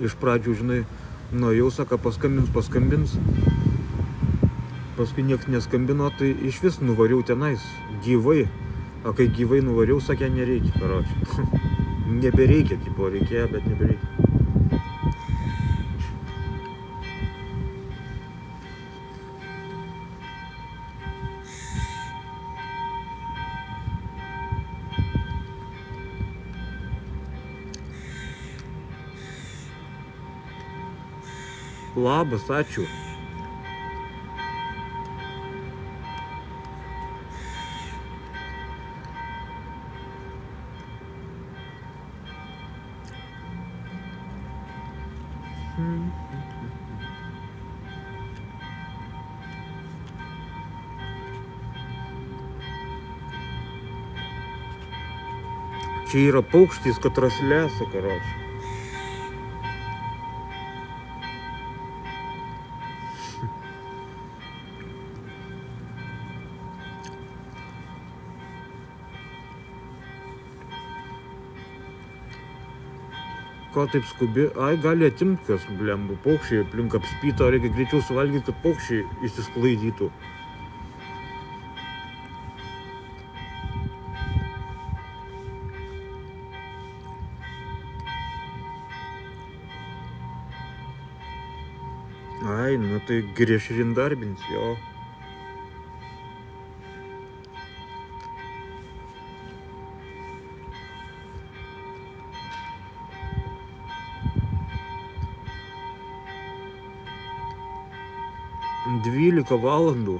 iš pradžių, žinai, nuėjau, sako, paskambins. Paskui nieks neskambino, tai iš vis nuvariau tenais, gyvai. O kai gyvai nuvariau, sakė, nereikia, karočiui. Nebereikia, tipo, reikėjo, bet nebereikia. Labas, ačiū. Čia yra paukštis, katras lesa, karočiui. Ko taip skubi? Ai, gali atimt kas, blemba, paukščiai aplink apspyto, reikia greičiau suvalgyti, kad paukščiai išsisklaidytų. Ai, nu tai griežrin darbins, jo. Dvylika valandų.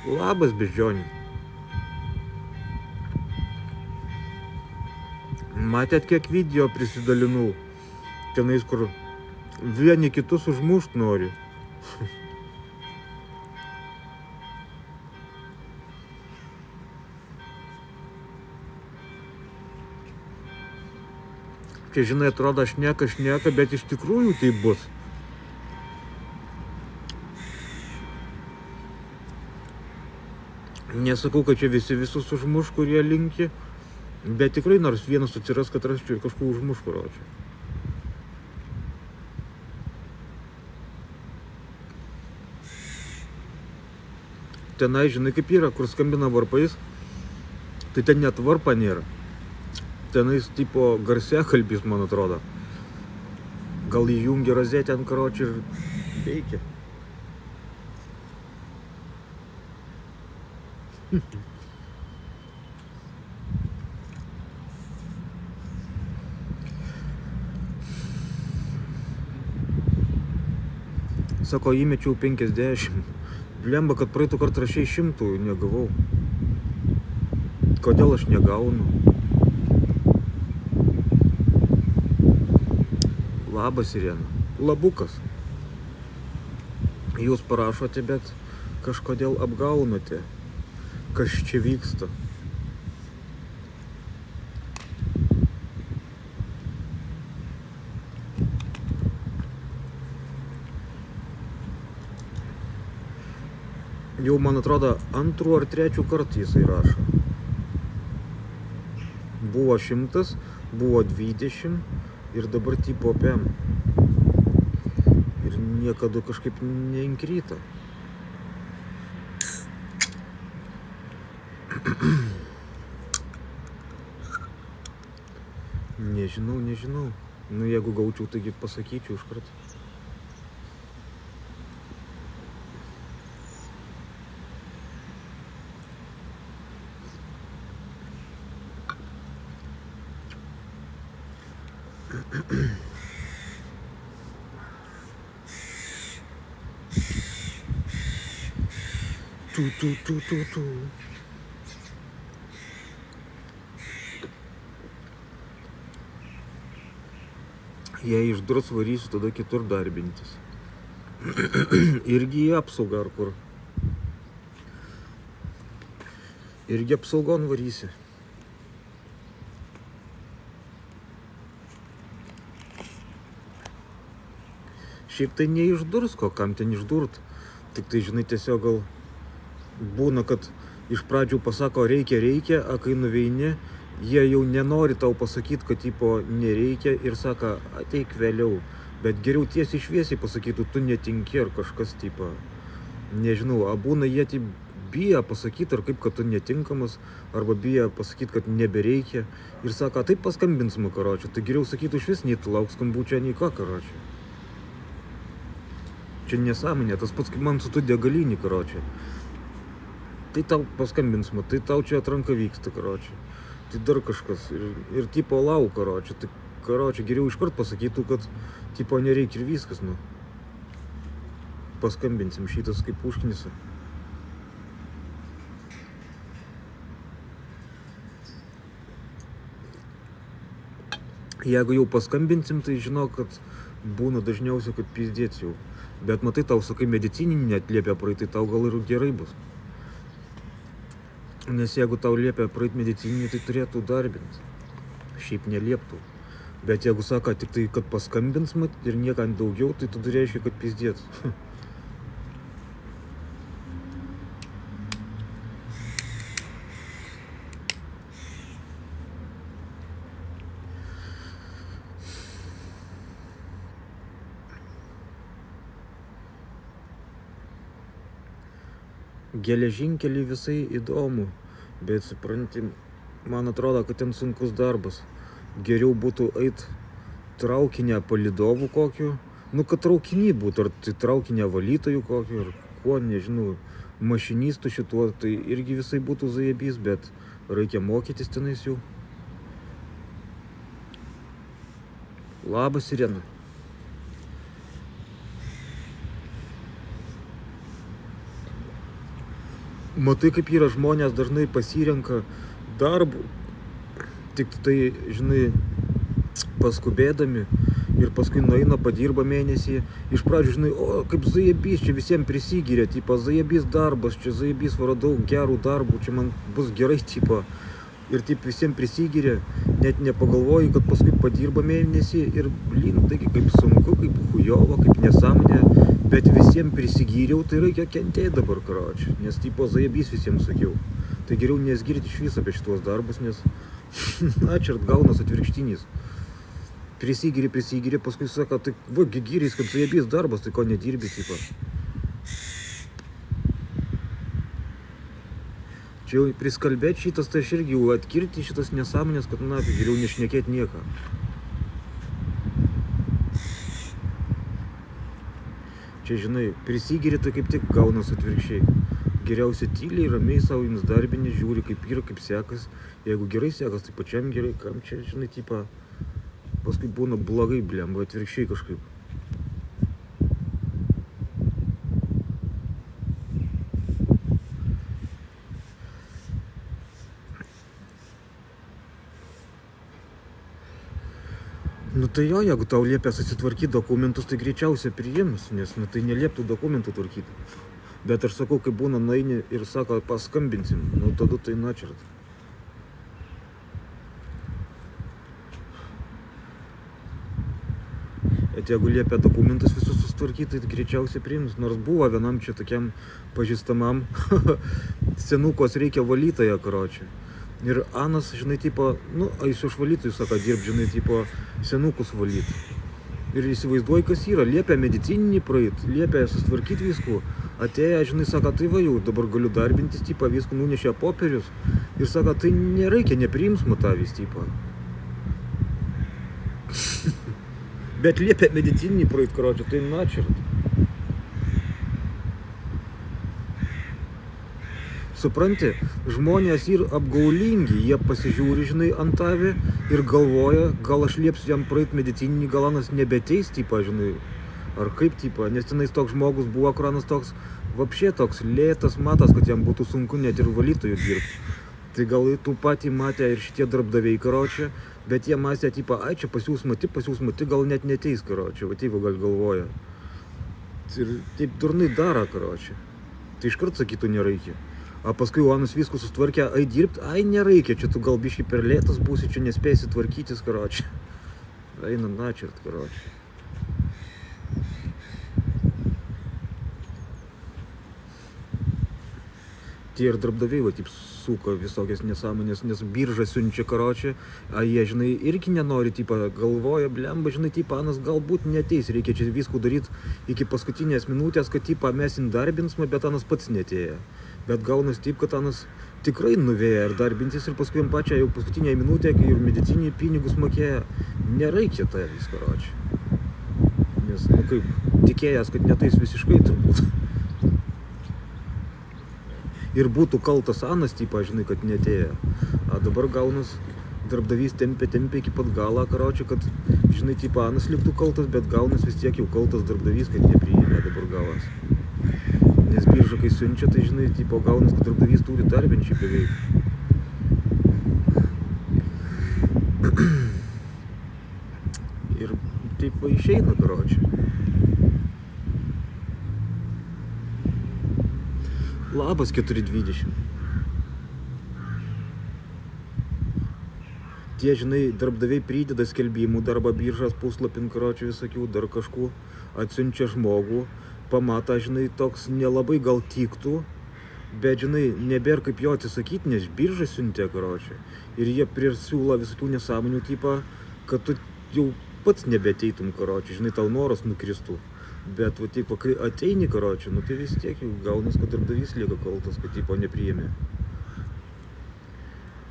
Labas, beždžionė. Matėt, kiek video prisidalinau? Tenais, kur vieni kitus užmušt nori. Čia, žinai, atrodo, šneka, bet iš tikrųjų tai bus. Nesakau, kad čia visi visus užmuš, kurie linki, bet tikrai nors vienas atsiras, kad rasčiau ir kažką užmuš, karočiui. Tenai, žinai, kaip yra, kur skambina varpais, tai ten net varpa nėra. Tenais tipo garsiakalbis, man atrodo. Gal įjungia rozetę ant karočiui ir veikia. Sako, įmečiau 50. Blemba, kad praeitų kartą rašiai 100, negavau. Kodėl aš negaunu? Labas, Irena. Labukas. Jūs parašote, bet kažkodėl apgaunate. Kas čia vyksta? Jau, man atrodo, 2 ar 3 kartų jisai rašo. Buvo 100, buvo 20 ir dabar tipo PM. Ir niekada kažkaip neinkryta. Nežinau. Nu, jeigu gaučiau, taigi pasakyčiau iš karto. Tu. Jei išdurs, varysiu tada kitur darbintis. Irgi į apsaugą ar kur. Irgi apsaugon varysi. Šiaip tai neišdurs, kam ten išdurt. Tik tai, žinai, tiesiog gal būna, kad iš pradžių pasako reikia, o kai nuveini, jie jau nenori tau pasakyti, kad tipo nereikia ir sako, ateik vėliau. Bet geriau tiesiai šviesiai pasakytų, tu netinki ar kažkas tipo, nežinau, a būna jie taip bijo pasakyti, ar kaip, kad tu netinkamas, arba bijo pasakyti, kad nebereikia. Ir sako, taip paskambinsim, karočią. Tai geriau sakytų iš vis, nei tu lauk skambučio, nei ką, karočią. Čia nesąmonė, tas pats kaip man su tu degalinį, karočią. Tai tau paskambinsim, tai tau čia atranka vyksta, karočią. Tai dar kažkas. Ir tipo lauk, karočią. Tai karočią geriau iškart pasakytų, kad tipo nereikia ir viskas, nu. Paskambinsim šitas kaip Puškinis. Jeigu jau paskambinsim, tai žinok, kad būna dažniausiai, kad pizdėts jau. Bet matai, tau sakai, medicininį net liepia praeit, tai tau gal ir gerai bus. Nes jeigu tau liepia praeit medicininį, tai turėtų darbinti. Šiaip nelieptų. Bet jeigu sako tik tai, kad paskambins mat ir niekam daugiau, tai tada reiškia, kad pizdėts. Geležinkelį visai įdomu, bet supranti, man atrodo, kad ten sunkus darbas. Geriau būtų eit traukinę palydovų kokiu, nu kad traukinį būtų, ar tai traukinę valytojų kokiu, ar kuo, nežinau, mašinistų šituo, tai irgi visai būtų zajebys, bet reikia mokytis tenais jau. Labas, Irena. Matai, kaip yra žmonės dažnai pasirenka darbų, tik tai, žinai, paskubėdami ir paskui nueina, padirba mėnesį. Iš pradžių, žinai, o kaip zajebys, čia visiems prisigiria, tipo, zajebys darbas, čia zajebys, radau gerų darbų, čia man bus gerai, tipo. Ir taip visiems prisigiria, net nepagalvoju, kad paskui padirba mėnesį ir, blin, taigi kaip sunku, kaip hujovo, kaip nesąmonė. Bet visiems prisigyriau, tai reikia kentėti dabar, karočią, nes tipo zajebys visiems sakiau. Tai geriau nesgirti iš viso apie šitos darbus, nes ačiūrt gaunas atvirkštinis. Prisigiri, paskui sako, tai va, gyris, kad zajebys darbas, tai ko nedirbi, tipo. Čia jau priskalbėti šitas, tai aš irgi jau atkirti šitas nesąmonės, kad na, geriau nešnekėti nieką. Čia, žinai, prisigiri, tai kaip tik gaunas atvirkščiai. Geriausia tyliai, ramiai savo jums darbinį, žiūri, kaip yra, kaip sekas. Jeigu gerai sekas, tai pačiam gerai, kam čia, žinai, tipo, paskui būna blogai, blem, atvirkščiai kažkaip. Nu tai jo, jeigu tau liepia susitvarkyti dokumentus, tai greičiausiai priims, nes nu, tai nelieptų dokumentų tvarkyti. Bet aš sakau, kai būna nueini ir sako, paskambinsim, nu tada tai načert. Bet jeigu liepia dokumentus visus susitvarkyti, tai greičiausiai priims. Nors buvo vienam čia tokiam pažįstamam senukos reikia valytoją, karočią. Ir Anas, žinai, tipo, nu, eisiu aš valytojų, sako, dirb, žinai, tipo, senukus valyti. Ir įsivaizduoju, kas yra, liepia medicininį praeit, liepia susitvarkyti viskų. Atėjo, žinai, sako, tai va jau, dabar galiu darbintis, tipo, viskų nunešė popierius. Ir sako, tai nereikia, nepriims matavis, tipo. Bet liepia medicininį praeit, karočią, tai načert. Supranti, žmonės ir apgaulingi, jie pasižiūri, žinai, ant tave ir galvoja, gal aš liepsiu jam praeit medicininį, gal Anas nebeteis, tipo, žinai, ar kaip, tipo, nes tenais toks žmogus buvo, kur Anas toks, vapšė toks lėtas matas, kad jam būtų sunku net ir valytojų dirbti. Tai gal tų patį matė ir šitie darbdaviai, karočią, bet jie mąstė, tipo, ai, čia pas jūs mati, gal net neteis, karočią, va taip gal galvoja. Ir taip durnai daro, karočią. Tai iškart sakytų nereikia. O paskui Anas viską sustvarkė, ai dirbt, ai nereikia, čia tu gal biškai per lėtas būsi, čia nespėsi tvarkytis, karočią. Eina načert, karočią. Tie ir darbdaviai, va, taip suka visokias nesąmonės, nes birža siunčia, karočią, a jie, žinai, irgi nenori, tipo, galvoja, blemba, žinai, tipo, anas galbūt neteis, reikia čia visko daryti iki paskutinės minutės, kad, tipo, mes indarbinsime, bet anas pats netėjo. Bet gaunas taip, kad anas tikrai nuvėja ir darbintis ir paskui jam pačią jau paskutinėje minutėje, kai jau mediciniai pinigus mokėjo, nereikia tavęs, karočią. Nes, nu kaip, tikėjęs, kad netais visiškai turbūt. Ir būtų kaltas anas, tipo, žinai, kad netėjo. A dabar gaunas darbdavys tempia iki pat galą, karočią, kad, žinai, tipo, anas liktų kaltas, bet gaunas vis tiek jau kaltas darbdavys, kad nepriėmė dabar galas. Nes birža, kai siunčia, tai, žinai, tipo, gaunas, kad darbdavys turi darbinčiai beveik. Ir taip va išeina, karočią. Labas 4:20. Tie, žinai, darbdaviai prideda skelbimų darbo biržas puslapin, karočią, visokių, dar kažkų, atsiunčia žmogų, pamata, žinai, toks nelabai gal tiktų, bet, žinai, nebėra kaip jo atsisakyti, nes birža siuntė, karočią. Ir jie prisiūla visokių nesąmonių, tipo, kad tu jau pats nebeateitum, karočią, žinai, tau noras nukristų. Bet, va, tipo, kai ateini, karočią, nu tai vis tiek jau gaunas, kad darbdavys lieka kaltas, kad, tipo, nepriėmė.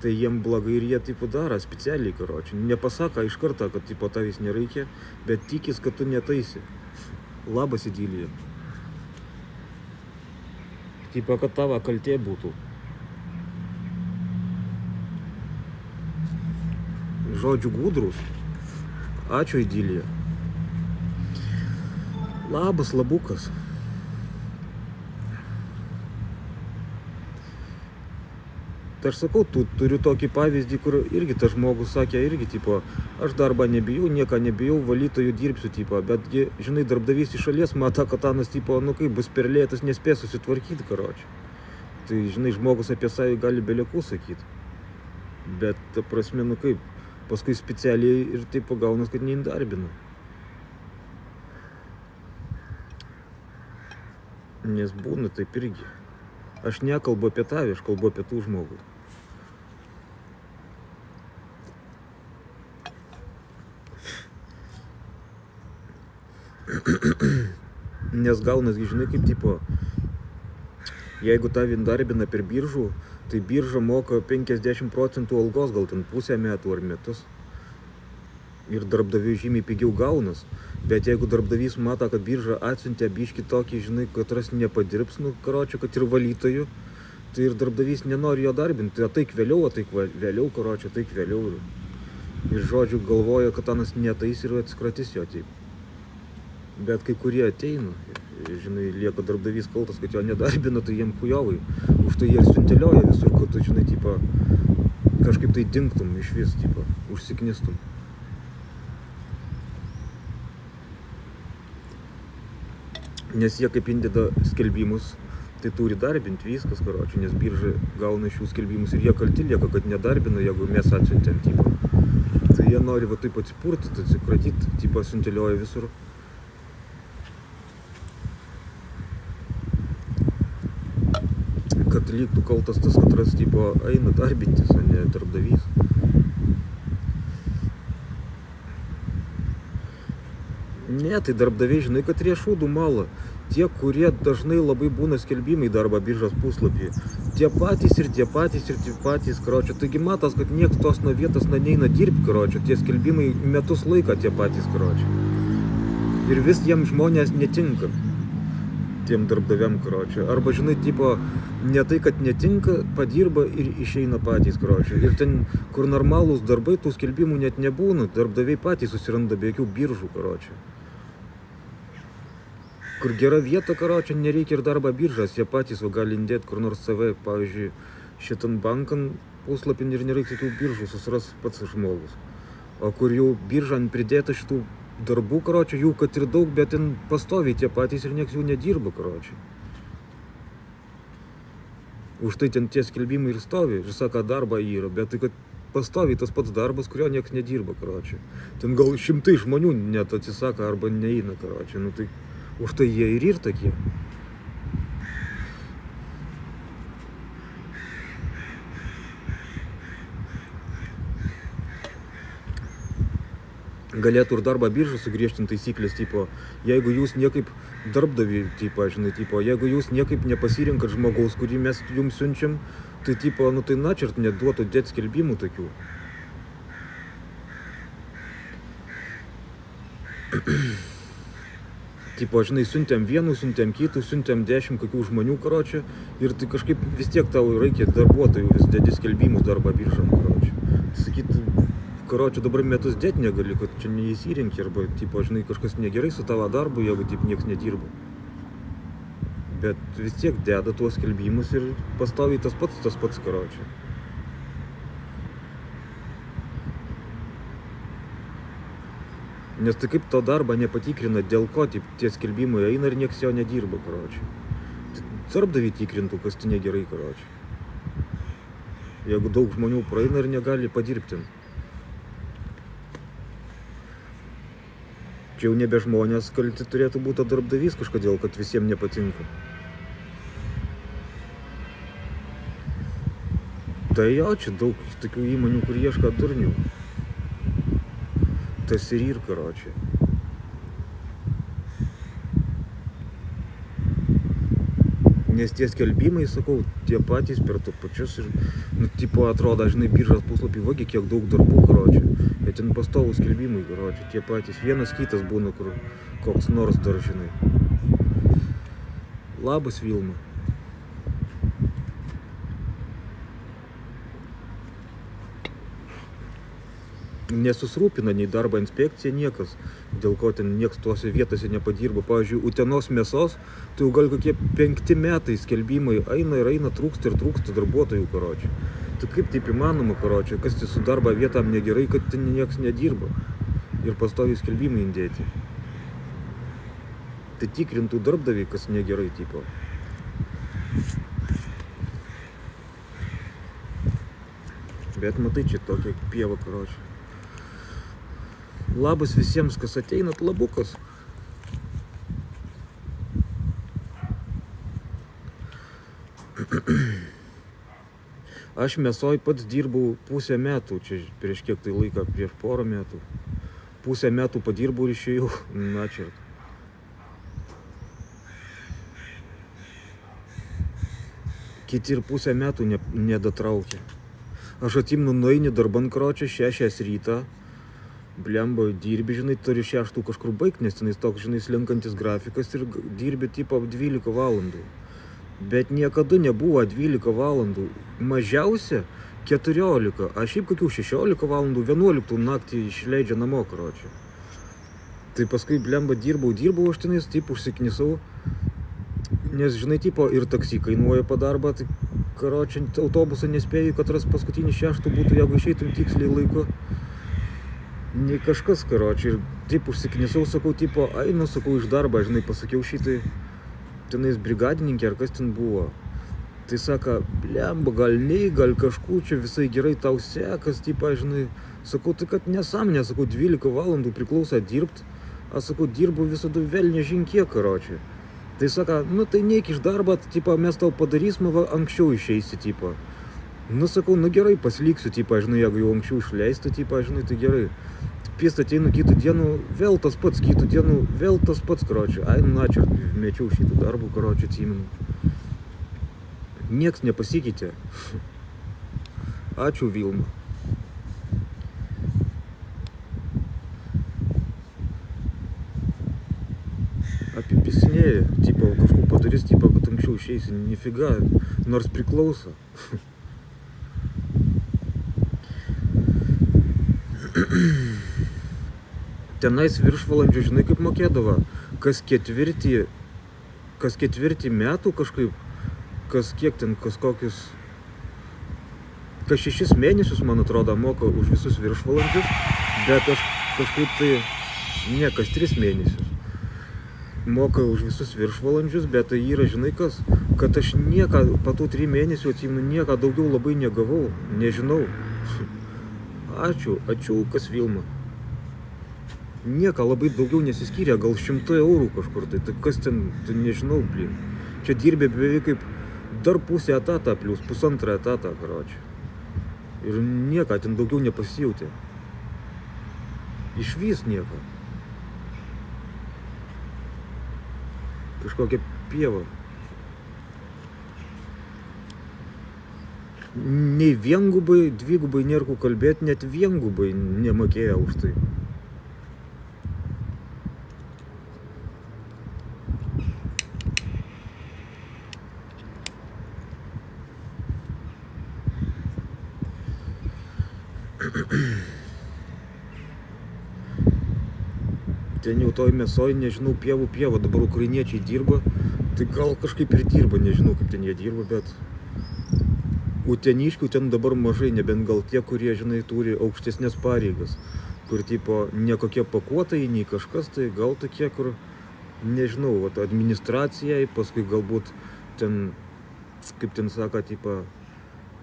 Tai jiem blogai ir jie, tipo, daro specialiai, karočią. Nepasaka iš karto, kad, tipo, tavęs nereikia, bet tikis, kad tu netaisi. Labas idilija. Tipo, kad tavo kaltė būtų. Žodžių gudrus. Ačiū idilija. Labas, labukas. Tai aš sakau, turiu tokį pavyzdį, kur irgi tas žmogus sakė, irgi, tipo, aš darbą nebijau, nieką nebijau, valytojų dirbsiu, tipo, bet, žinai, darbdavys iš šalies mata, kad anas, tipo, nu kaip, bus per lėtas, nespės susitvarkyti, karočią. Tai, žinai, žmogus apie savį gali beliekų sakyti. Bet, ta prasme, nu kaip, paskui specialiai ir taip pagaunas, kad neindarbina. Nes būna taip irgi. Aš nekalbu apie tavį, aš kalbu apie tų žmogų. Nes gaunas, žinai, kaip, tipo, jeigu tavį darbina per biržų, tai birža moka 50% algos, gal ten pusę metų ar metus. Ir darbdaviui žymiai pigiau gaunas. Bet jeigu darbdavys mato, kad birža atsiuntė biškį tokį, žinai, kad ras nepadirbs, nu, karočią, kad ir valytojų, tai ir darbdavys nenori jo darbinti. Ataik vėliau, karočią, ataik vėliau. Ir žodžiu galvoja, kad anas netais ir atsikratys jo taip. Bet kai kurie ateina, žinai, lieka darbdavys kaltas, kad jo nedarbina, tai jiem chujovai. Už tai jie ir siuntelioja visur, kad tu, žinai, tipo, kažkaip tai dingtum iš vis, tipo, užsiknistum. Nes jie kaip indeda skelbimus, tai turi darbinti viskas, karočią, nes birža gauna šių skelbimus ir jie kalti lieka, kad nedarbina, jeigu mes atsiuntėm, tipo. Tai jie nori va taip atsipurtyti, atsikratyti, tipo, siuntelioja visur. Kad liktų kaltas tas, kad ras, tipo, eina darbintis, o ne darbdavys. Ne, tai darbdaviai, žinai, kad riešūdų mala. Tie, kurie dažnai labai būna skelbimai darbo biržos puslapį. Tie patys, karočią. Taigi matas, kad nieks tos nuo vietos neina dirbti, karočią. Tie skelbimai metus laiką tie patys, karočią. Ir vis jiem žmonės netinka. Tiem darbdaviam, karočią. Arba, žinai, tipo, ne tai, kad netinka, padirba ir išeina patys, karočią. Ir ten, kur normalūs darbai, tų skelbimų net nebūna. Darbdaviai patys susiranda be jokių biržų, karočią. Kur gera vieta, karočią, nereikia ir darbo biržas, jie patys gali indėti kur nors CV, pavyzdžiui, šitam bankan puslapin ir nereikia tokių biržų, susiras pats žmogus. O kur jau birža pridėta šitų darbų, karočią, jų kad ir daug, bet ten pastoviai tie patys ir nieks jų nedirba, karočią. Už tai ten tie skelbimai ir stovi, ir sako, darbą yra, bet tai kad pastoviai tas pats darbas, kurio nieks nedirba, karočią. Ten gal šimtai žmonių net atsisako arba neina, karočią, nu tai už tai jie ir tokie. galėtų ir darbo birža sugriežtinti taisyklės, tipo, jeigu jūs niekaip darbdavį, tipo, žinai, tipo, jeigu jūs niekaip nepasirinkat žmogaus, kurį mes jums siunčiam, tai, tipo, nu tai načert neduotų dėt skelbimų tokių. Tipo, žinai, siuntėm vienų, siuntėm kitų, siuntėm 10 kokių žmonių, karočią, ir tai kažkaip vis tiek tau reikia darbuotojų, vis dėdi skelbimus darbo biržam, karočią. Tai sakyt, karočią dabar metus dėt negali, kad čia neįsirenki, arba, tipo, žinai, kažkas negerai su tavo darbu, jeigu taip nieks nedirba. Bet vis tiek deda tuos skelbimus ir pastoviai tas pats, karočią. Nes tai kaip to darbą nepatikrina, dėl ko tie skelbimai eina ir nieks jo nedirba, karočią. Darbdavį tikrintų, kas tai negerai, karočią. Jeigu daug žmonių praeina ir negali padirbti. Čia jau nebe žmonės kalti turėtų būti darbdavys kažkodėl, kad visiems nepatinka. Tai jo, čia daug tokių įmonių, kur ieško durnių. Tas ir karočią. Nes tie skelbimai, sakau, tie patys per to pačius ir, nu, tipo, atrodo, žinai, biržos puslapį, vagi, kiek daug darbų, karočią. Bet ten pastovų skelbimai, karočią, tie patys. Vienas kitas būna, kur koks nors dar, žinai. Labas, Vilma. Nesusirūpina nei darbo inspekcija niekas, dėl ko ten nieks tuose vietose nepadirba. Pavyzdžiui, Utenos mėsos, tai jau gal kokie 5 metai skelbimai eina, trūksta darbuotojų, karočią. Tai kaip taip įmanoma, karočią, kas tai su darbo vietam negerai, kad ten nieks nedirba ir pastoviai skelbimai indėti. Tai tikrintų darbdavį, kas negerai, tipo. Bet matai, čia tokia pieva, karočią. Labas visiems, kas ateinat, labukas. Aš mėsoj pats dirbau pusę metų, čia prieš kiek tai laiką, prieš porą metų. Pusę metų padirbau ir išėjau, načert. Kiti ir pusę metų nedatraukė. Aš atsimenu, nueini darban, karočią, 6 rytą. Blemba, dirbi, žinai, turi 6 kažkur baigti, nes tenais toks, žinai, slenkantis grafikas ir dirbi tipo 12 valandų. Bet niekada nebuvo 12 valandų. Mažiausia 14, a šiaip kokių 16 valandų, 11 naktį išleidžia namo, karočią. Tai paskui, blemba, dirbau, aš tenais, taip, užsiknisau. Nes, žinai, tipo, ir taksi kainuoja po darbą, tai, karočią, autobusą nespėjai, kad ras paskutinį 6 būtų, jeigu išeitum tiksliai laiku. Nei kažkas, karočią, ir taip užsiknisau, sakau, tipo, einu, sakau, iš darbą, žinai, pasakiau šitai, tenais brigadininkė, ar kas ten buvo. Tai saka, blemba, gal nei, gal kažkur čia visai gerai tau sekas, tipo, žinai, sakau, tai kad nesąmonė, sakau, 12 valandų priklauso dirbt, aš sakau, dirbu visada vėl nežin kiek, karočią. Tai saka, nu tai neik iš darbą, tipo, mes tau padarysim, va, anksčiau išeisi, tipo. Nu, sakau, nu gerai, pasiliksiu, tipo, žinai, jeigu jau anksčiau išleista, tipo, žinai, tai gerai. Pist ateinu kitų dienų, vėl tas pats, karočią. Ai, načert, mečiau šitų darbų, karočią, atsimenu. Nieks nepasikeitė. Ačiū, Vilma. Apipisinėja, tipo, kažkur padarys, tipo, kad anksčiau išeisi, nifiga, nors priklauso. Tenais viršvalandžių, žinai, kaip mokėdavo, kas ketvirtį metų kažkaip, kas 6 mėnesius, man atrodo, moka už visus viršvalandžius, bet aš kažkaip tai, kas 3 mėnesius moka už visus viršvalandžius, bet tai yra, žinai kas, kad aš nieką, po tų 3 mėnesių, atsimenu, nieką daugiau labai negavau, nežinau. Ačiū, kas Vilma. Nieko labai daugiau nesiskyrė, gal 100 eurų kažkur, tai kas ten, tai nežinau, blin. Čia dirbė beveik kaip dar pusę etatą, plus 1,5 etatą, karočią. Ir nieko, ten daugiau nepasijautė. Išvis nieko. Kažkokia pieva. Nei viengubai, dvigubai nėra ko kalbėti, net viengubai nemokėjo už tai. Ten jau toj mėsoj, nežinau, pieva, dabar ukrainiečiai dirba, tai gal kažkaip ir dirba, nežinau, kaip ten jie dirba, bet uteniškių ten dabar mažai, nebent gal tie, kurie, žinai, turi aukštesnės pareigas, kur tipo ne kokie pakuotojai, nei kažkas, tai gal tokie, kur, nežinau, vat, administracijai, paskui galbūt ten, kaip ten sako, tipo,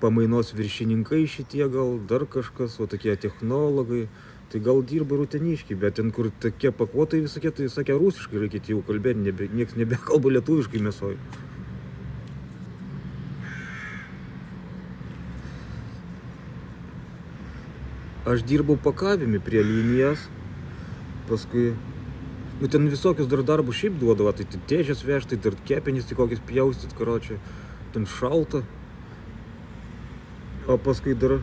pamainos viršininkai šitie, gal dar kažkas, o tokie technologai, tai gal dirba ir uteniškiai, bet ten, kur tokie pakuotojai visokie, tai sakė rusiškai reikėtų jau kalbėti, nieks nebekalba lietuviškai mėsoj. Aš dirbau pakavime prie linijas, paskui, nu ten visokius dar darbus šiaip duodavo, tai dėžės vežti, dar kepenys, tai kokias pjaustyt, karočią, ten šalta. O paskui dar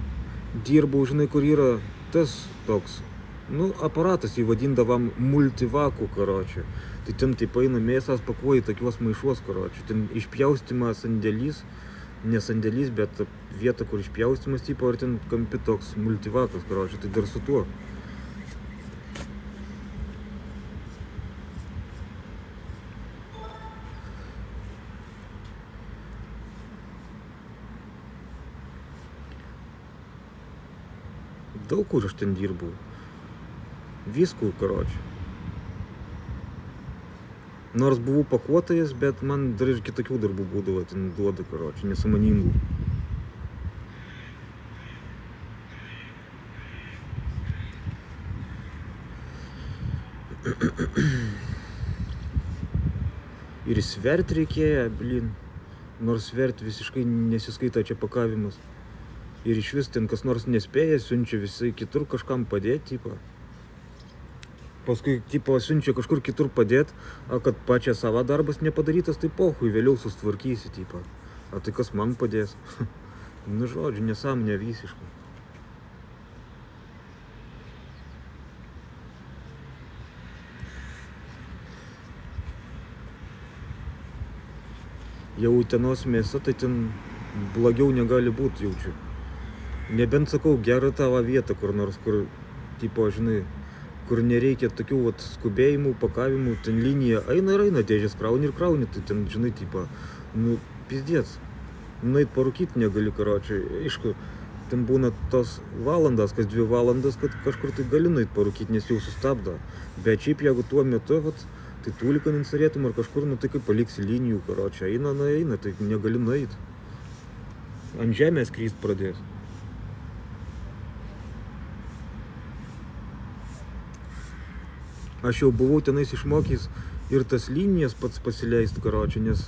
dirbau, žinai, kur yra tas toks, nu, aparatas, jį vadindavam multivaku, karočią. Tai ten taip eina mėsas pakuoja į tokios maišuos, karočią. Ten išpjaustymas sandėlys, ne sandėlys, bet vieta, kur išpjaustymas, tipo, ir ten kampi toks multivakas, karočią, tai dar su tuo. Daug kur aš ten dirbau. Viskų, karočią. Nors buvau pakuotojas, bet man dar ir kitokių darbų būdavo, ten duoda, karočią, nesąmoningų. Ir svert reikėjo, blin. Nors svert visiškai nesiskaita čia pakavimas. Ir iš vis ten kas nors nespėja, siunčia visai kitur kažkam padėti, tipo. Paskui, tipo, siunčia kažkur kitur padėti, o kad pačia savo darbas nepadarytas, tai pohui, vėliau sustvarkysi, tipo. O tai kas man padės? Nu, žodžiu, nesąmonė visiškai. Jau Utenos mėsa, tai ten blogiau negali būti, jaučiu. Nebent, sakau, gera tavo vieta, kur nors, kur, tipo, žinai, kur nereikia tokių vat skubėjimų, pakavimų, ten linija eina ir eina, dėžės krauni ir krauni, tai ten, žinai, tipo, nu, pizdėts. Nueit parūkyt negali, karočiui, aišku, ten būna tos valandas, kas 2 valandas, kad kažkur tai gali nueit parūkyt, nes jau sustabdo. Bet šiaip, jeigu tuo metu, vat, tai tūliką nensorėtum ar kažkur, nu tai kaip paliksi linijų, karočiui, eina, tai negali nueit. Ant žemės kryst pradės. Aš jau buvau tenais išmokęs ir tas linijas pats pasileist, karočiui, nes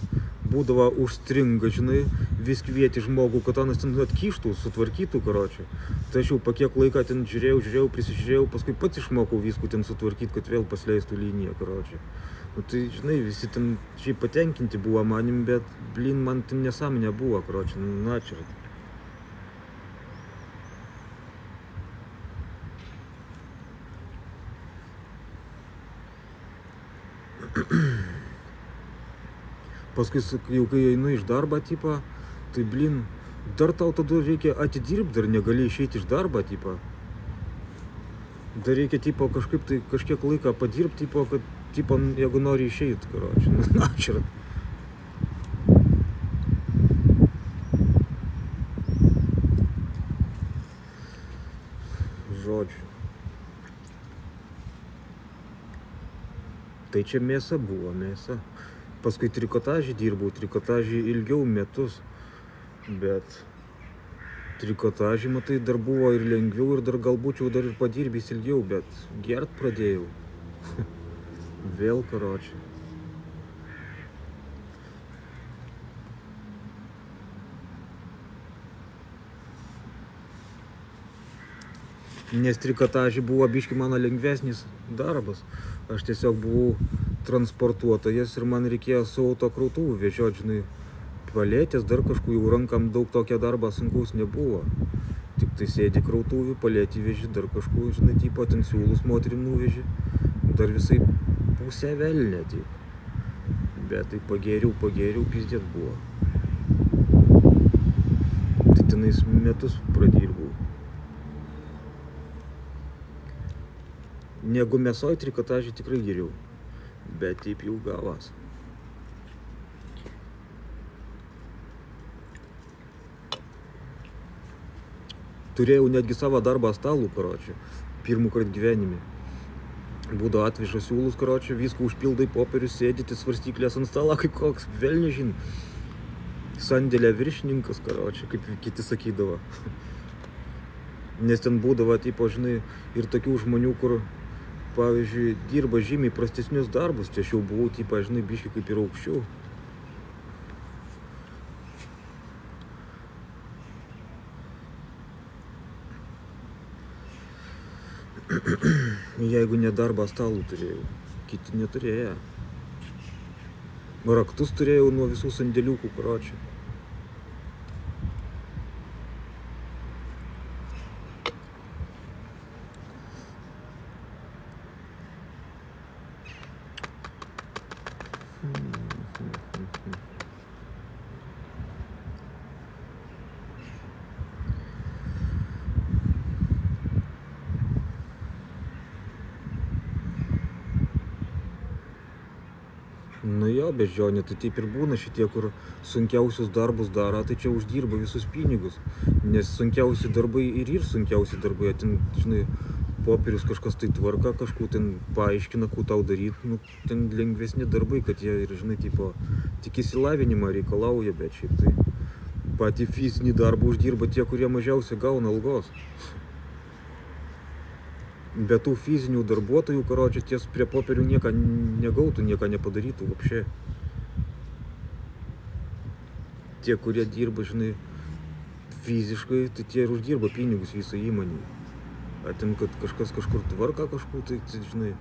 būdavo užstringa, žinai, vis kvieti žmogų, kad anas ten atkištų, sutvarkytų, karočiui. Tai aš jau po kiek laiką ten žiūrėjau, prisižiūrėjau, paskui pats išmokau viskų ten sutvarkyti, kad vėl pasileistų liniją, karočiui. Nu tai, žinai, visi ten šiaip patenkinti buvo manim, bet, blin, man ten nesąmonė buvo, karočiui, nu atširat. Paskui, jau kai einu iš darbą, tipo, tai, blin, dar tau tada reikia atidirbti, dar negali išeiti iš darbą, tipo. Dar reikia, tipo, kažkaip tai kažkiek laiką padirbti, tipo, kad, tipo, jeigu nori išeiti, karočiui, na, čia. Žodžiu. Tai čia mėsa buvo, mėsa. Paskui trikotažį dirbau, trikotažį ilgiau metus, bet trikotažį, matai, dar buvo ir lengviau ir dar galbūt jau dar ir padirbys ilgiau, bet gert pradėjau. Vėl, karočiui. Nes trikotažai buvo biški mano lengvesnis darbas. Aš tiesiog buvau transportuotojas ir man reikėjo su autokrautuvu vežioti, žinai, palėtės, dar kažkur jau rankam daug tokio darbo sunkaus nebuvo. Tik tai sėdi krautuvį, palėtį veži, dar kažkur, žinai, tipo, ten siūlus moterim nuveži. Dar visai pusę velnė, taip. Bet tai pagėriau, pizdėt buvo. Tai tenais metus pradirbau. Negu mėsoj trikotažį tikrai geriau. Bet taip jau gavas. Turėjau netgi savo darbą stalų, karočią. Pirmų kart gyvenime. Būdavo atveža siūlus, karočią, viską užpildai popierius, sėdyti svarstyklės ant stalo, kaip koks velnižin. Sandėlė viršininkas, karočią, kaip kiti sakydavo. Nes ten būdavo, tipo, žinai, ir tokių žmonių, kur, pavyzdžiui, dirba žymiai prastesnius darbus, tai aš jau buvau, tipo, žinai, biškai kaip ir aukščiau. Jeigu ne darbą stalų turėjau, kiti neturėjo. Raktus turėjau nuo visų sandėliukų, karočią. Nu jo, beždžionė, tai taip ir būna šitie, kur sunkiausius darbus daro, tai čia uždirba visus pinigus. Nes sunkiausi darbai ir sunkiausi darbai, ten, žinai, popierius kažkas tai tvarka, kažkur ten paaiškina, ko tau daryti, nu, ten lengvesni darbai, kad jie ir, žinai, tipo, tik įsilavinimą reikalauja, bet šiaip tai patį fizinį darbą uždirba tie, kurie mažiausiai gauna algos. Bet tų fizinių darbuotojų, karočią, ties prie popierių nieką negautų, nieką nepadarytų vapšė. Tie, kurie dirba, žinai, fiziškai, tai tie ir uždirba pinigus visą įmonį. Atim, kad kažkas kažkur tvarka kažkur, tai žinai.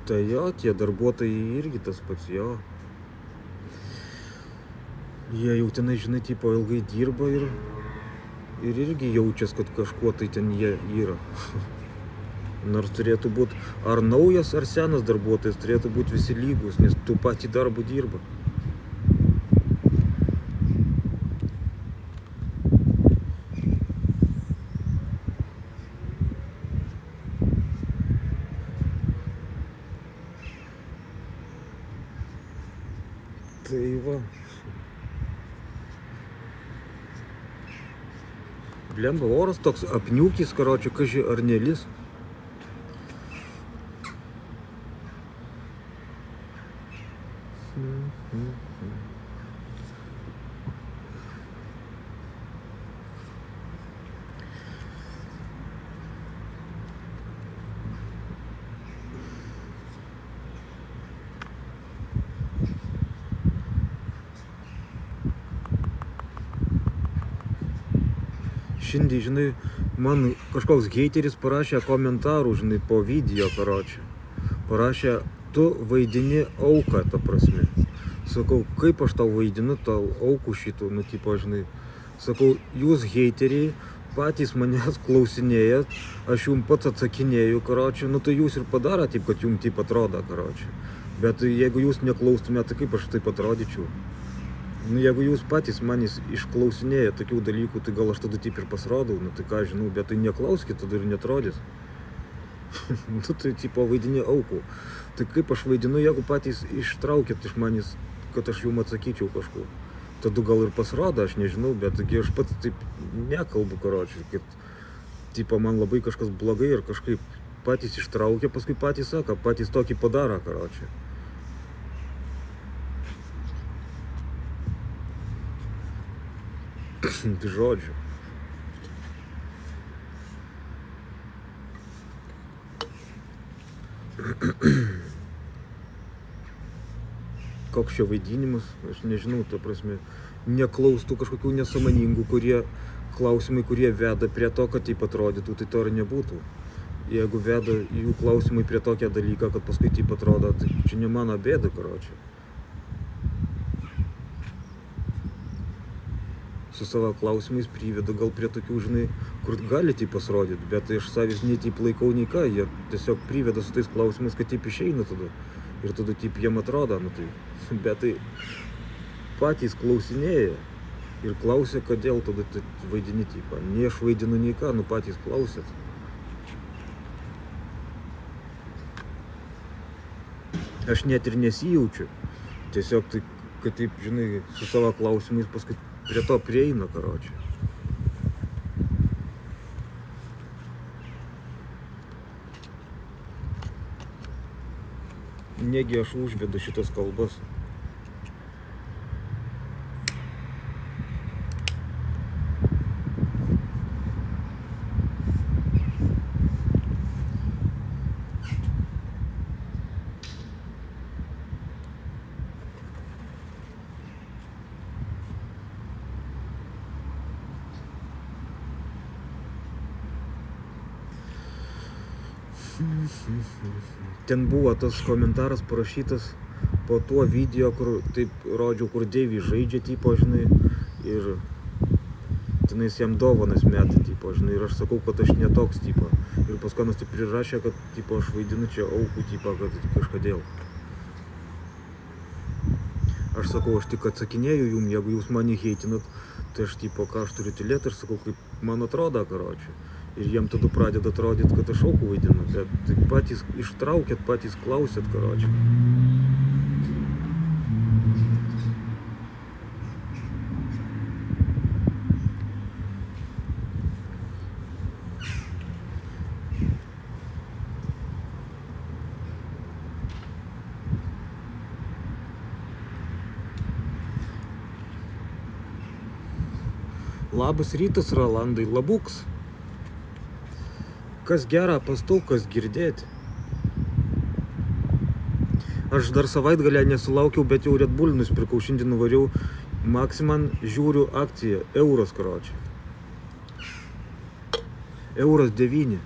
Tai jo, tie darbuotojai irgi tas pats, jo. Jie jau tenai, žinai, tipo, ilgai dirba ir irgi jaučias, kad kažkuo tai ten jie yra. Nors turėtų būti ar naujas, ar senas darbuotojas, turėtų būti visi lygus, nes tų patį darbų dirba. Tai va. Blemba, oras toks apniukis, karočią, kaži ar nelis. Šiandien, žinai, man kažkoks heiteris parašė komentarų, žinai, po video, karočią. Parašė, tu vaidini auką, ta prasme. Sakau, kaip aš tau vaidinu, tau aukų šitų, nu, tipo, žinai. Sakau, jūs heiteriai patys manęs klausinėjat, aš jums pats atsakinėju, karočią, nu, tai jūs ir padarą taip, kad jums taip atrodo, karočią. Bet jeigu jūs neklaustumėt, tai kaip aš taip atrodyčiau? Nu, jeigu jūs patys manys išklausinėja tokių dalykų, tai gal aš tada taip ir pasirodau, nu tai ką žinau, bet tai neklauskit, tada ir netrodys. Nu tai tipo vaidini aukų. Tai kaip aš vaidinu, jeigu patys ištraukit iš manys, kad aš jums atsakyčiau kažkur. Tada gal ir pasirodo, aš nežinau, bet aš pats taip nekalbu, karočiui, kad tipo man labai kažkas blogai ir kažkaip patys ištraukia, paskui patys sako, patys tokį padaro, karočiui. Žodžiu. Koks čia vaidinimas, aš nežinau, ta prasme, neklaustų kažkokių nesąmoningų, klausimai, kurie veda prie to, kad taip atrodytų, tai to ir nebūtų. Jeigu veda jų klausimai prie tokio dalyką, kad paskui taip atrodo, tai čia ne mano bėda, karočią. Su savo klausimais priveda gal prie tokių, žinai, kur gali taip pasirodyti, bet aš savęs nei taip laikau, nei ką, jie tiesiog priveda su tais klausimais, kad taip išeina tada. Ir tada taip jiem atrodo, nu tai, bet tai patys klausinėja ir klausia, kodėl tada vaidini tipą. Nei aš vaidinu, nei ką, nu patys klausėt. Aš net ir nesijaučiu, tiesiog tai, kad taip, žinai, su savo klausimais paskui prie to prieina, karočią. Negi aš užvedu šitas kalbas. Ten buvo tas komentaras parašytas po tuo video, kur taip rodžiau, kur Deivį žaidžia, tipo, žinai, ir tenais jam dovanas metė, tipo, žinai, ir aš sakau, kad aš netoks, tipo, ir paskui nas taip prirašė, kad, tipo, aš vaidinu čia aukų, tipo, kad kažkodėl. Aš sakau, aš tik atsakinėju jum, jeigu jūs mane heitinat, tai aš, tipo, ką aš turiu tylėti, aš sakau, kaip man atrodo, karočiui. Ir jiem tada pradeda atrodyti, kad aš aukų vaidinu, bet tai patys ištraukėt, patys klausėt, karočiui. Labas rytas, Rolandai, labuks. Kas gera pastau, kas girdėti. Aš dar savaitgalę nesulaukiau, bet jau Red Bull nusipirkau, šiandien nuvariau Maximan, žiūriu akciją, euras, karočiui. Euras 9.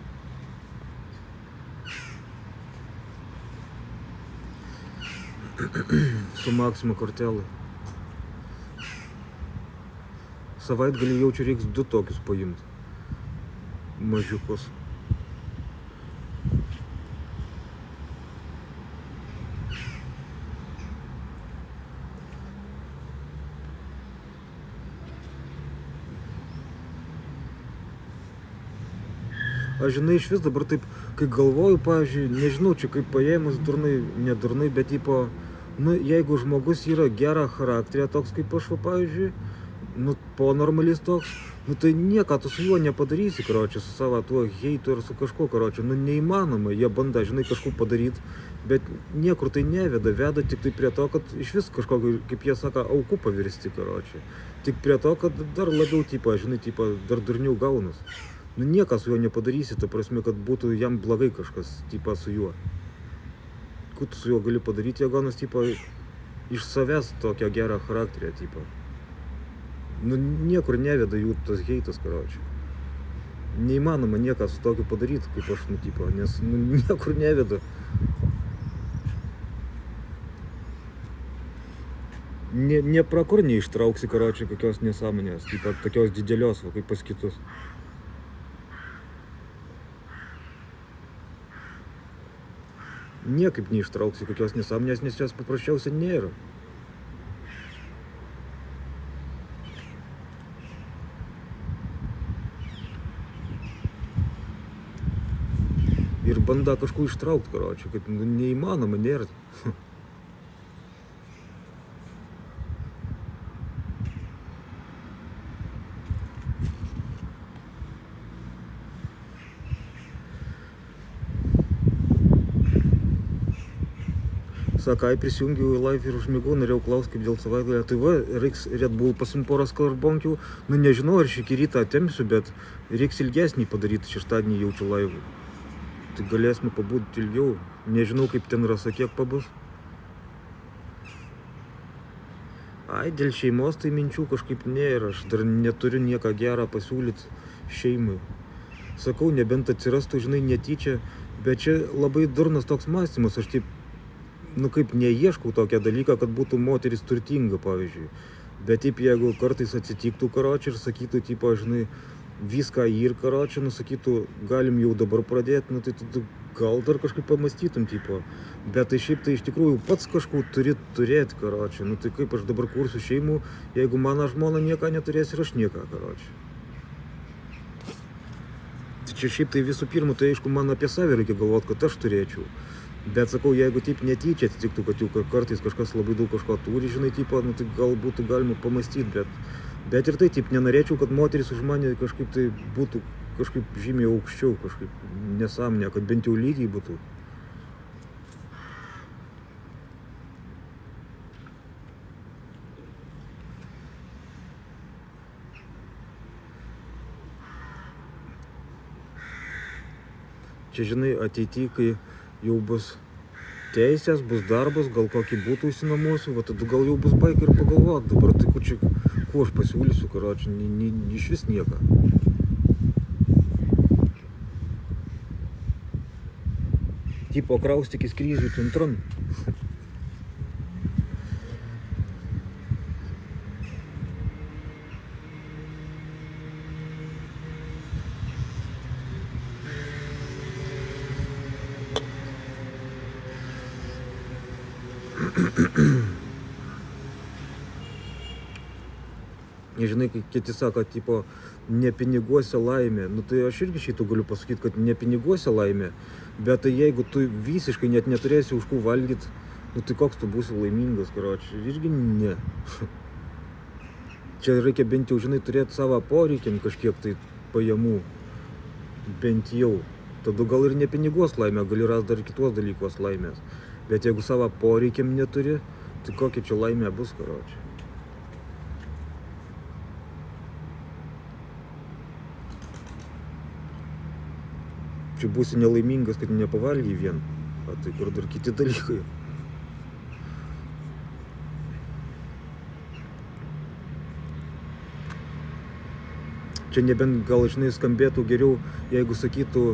Su Maxima kortelai. Savaitgalį jaučiu, reiks 2 tokius paimti. Mažiukus. Aš, žinai, iš vis dabar taip, kai galvoju, pavyzdžiui, nežinau, čia kaip paėmus durnai, nedurnai, bet, tipo, nu, jeigu žmogus yra gerą charakterį, toks kaip aš, pavyzdžiui, nu, po normalis toks, nu, tai nieko tu su juo nepadarysi, karočiui, su savo tuo heitu ir su kažkuo, karočiui, nu, neįmanoma, jie banda, žinai, kažko padaryti, bet niekur tai neveda, veda tik tai prie to, kad iš vis kažkokio, kaip jie sako, aukų pavirsti, karočiui, tik prie to, kad dar labiau, tipo, žinai, tipo, dar durniau gaunas. Nu, niekas su juo nepadarysi, ta prasme, kad būtų jam blogai kažkas, tipo, su juo. Kur tu su juo gali padaryti, jie gaunas, tipo, iš savęs tokią gerą charakterį, tipo. Nu, niekur neveda jų tas heitas, karočiui. Neįmanoma nieką su tokiu padaryti, kaip aš, nu, tipo, nes, nu, niekur neveda. Nepra kur neištrauksi, karočiui, kokios nesąmonės, tipo, tokios didelios, va, kaip pas kitus. Niekaip neištrauksi kokios nesąmonės, nes jos paprasčiausiai nėra. Ir banda kažko ištraukti, karočiui, kad nu, neįmanoma, nėra. Sako, ai prisijungiau į live ir užmigau, norėjau klausti, kaip dėl savaitgalio. Tai va, reiks Red Bull pasimt porą skarbonkių. Nu, nežinau, ar šį rytą atemsiu, bet reiks ilgesnį padaryti, šeštadienį jaučiu laivų. tai galėsime pabūti ilgiau. Nežinau, kaip ten Rasa kiek pabus. Ai, dėl šeimos tai minčių kažkaip nėra, aš dar neturiu nieko gerą pasiūlyti šeimai. Sakau, nebent atsirastų, žinai, netyčia, bet čia labai durnas toks mąstymas, aš taip, kaip neieškau tokią dalyką, kad būtų moteris turtinga, pavyzdžiui. Bet taip, jeigu kartais atsitiktų, karočiui, ir sakytų, tipo, žinai, viską ir karočiui, sakytų, galim jau dabar pradėti, tai tu gal dar kažkaip pamastytum, tipo. Bet tai šiaip tai iš tikrųjų pats kažko turi turėti, karočiui. Tai kaip aš dabar kursiu šeimų, jeigu mano žmona nieką neturės ir aš nieką, karočiui. Čia šiaip tai visų pirma, tai aišku, man apie save reikia galvoti, kad aš turėčiau. Bet sakau, jeigu taip netyčia atsitiktų, kad jau kartais kažkas labai daug kažko turi, žinai, tipo, tai gal būtų galima pamastyti, bet ir tai taip nenorėčiau, kad moteris už mane kažkaip tai būtų kažkaip žymiai aukščiau, kažkaip nesąmonė, kad bent jau lygiai būtų. Čia, žinai, ateityje, kai jau bus teisės, bus darbas, gal kokį būtų išsinuomosiu, tada gal jau bus baika ir pagalvoti. Dabar tai kuo aš pasiūlysiu, karočiui, iš vis nieką. Tipo, kraustykis kryžių tintron. Žinai, kai kiti sako, tipo, ne piniguose laimė. Tai aš irgi šitų galiu pasakyti, kad ne piniguose laimė, bet tai jeigu tu visiškai net neturėsi už ko valgyti, tai koks tu būsi laimingas, karočiui, irgi ne. Čia reikia bent jau, žinai, turėti savo poreikiam kažkiek tai pajamų, bent jau. Tada gal ir ne pinigos laimė, gali rasti dar kitos dalykos laimės. Bet jeigu savo poreikiam neturi, tai kokia čia laimė bus, karočiui. Čia būsi nelaimingas, kad nepavalgy vien, tai kur dar kiti dalykai. Čia nebent gal, žinai, skambėtų geriau, jeigu sakytų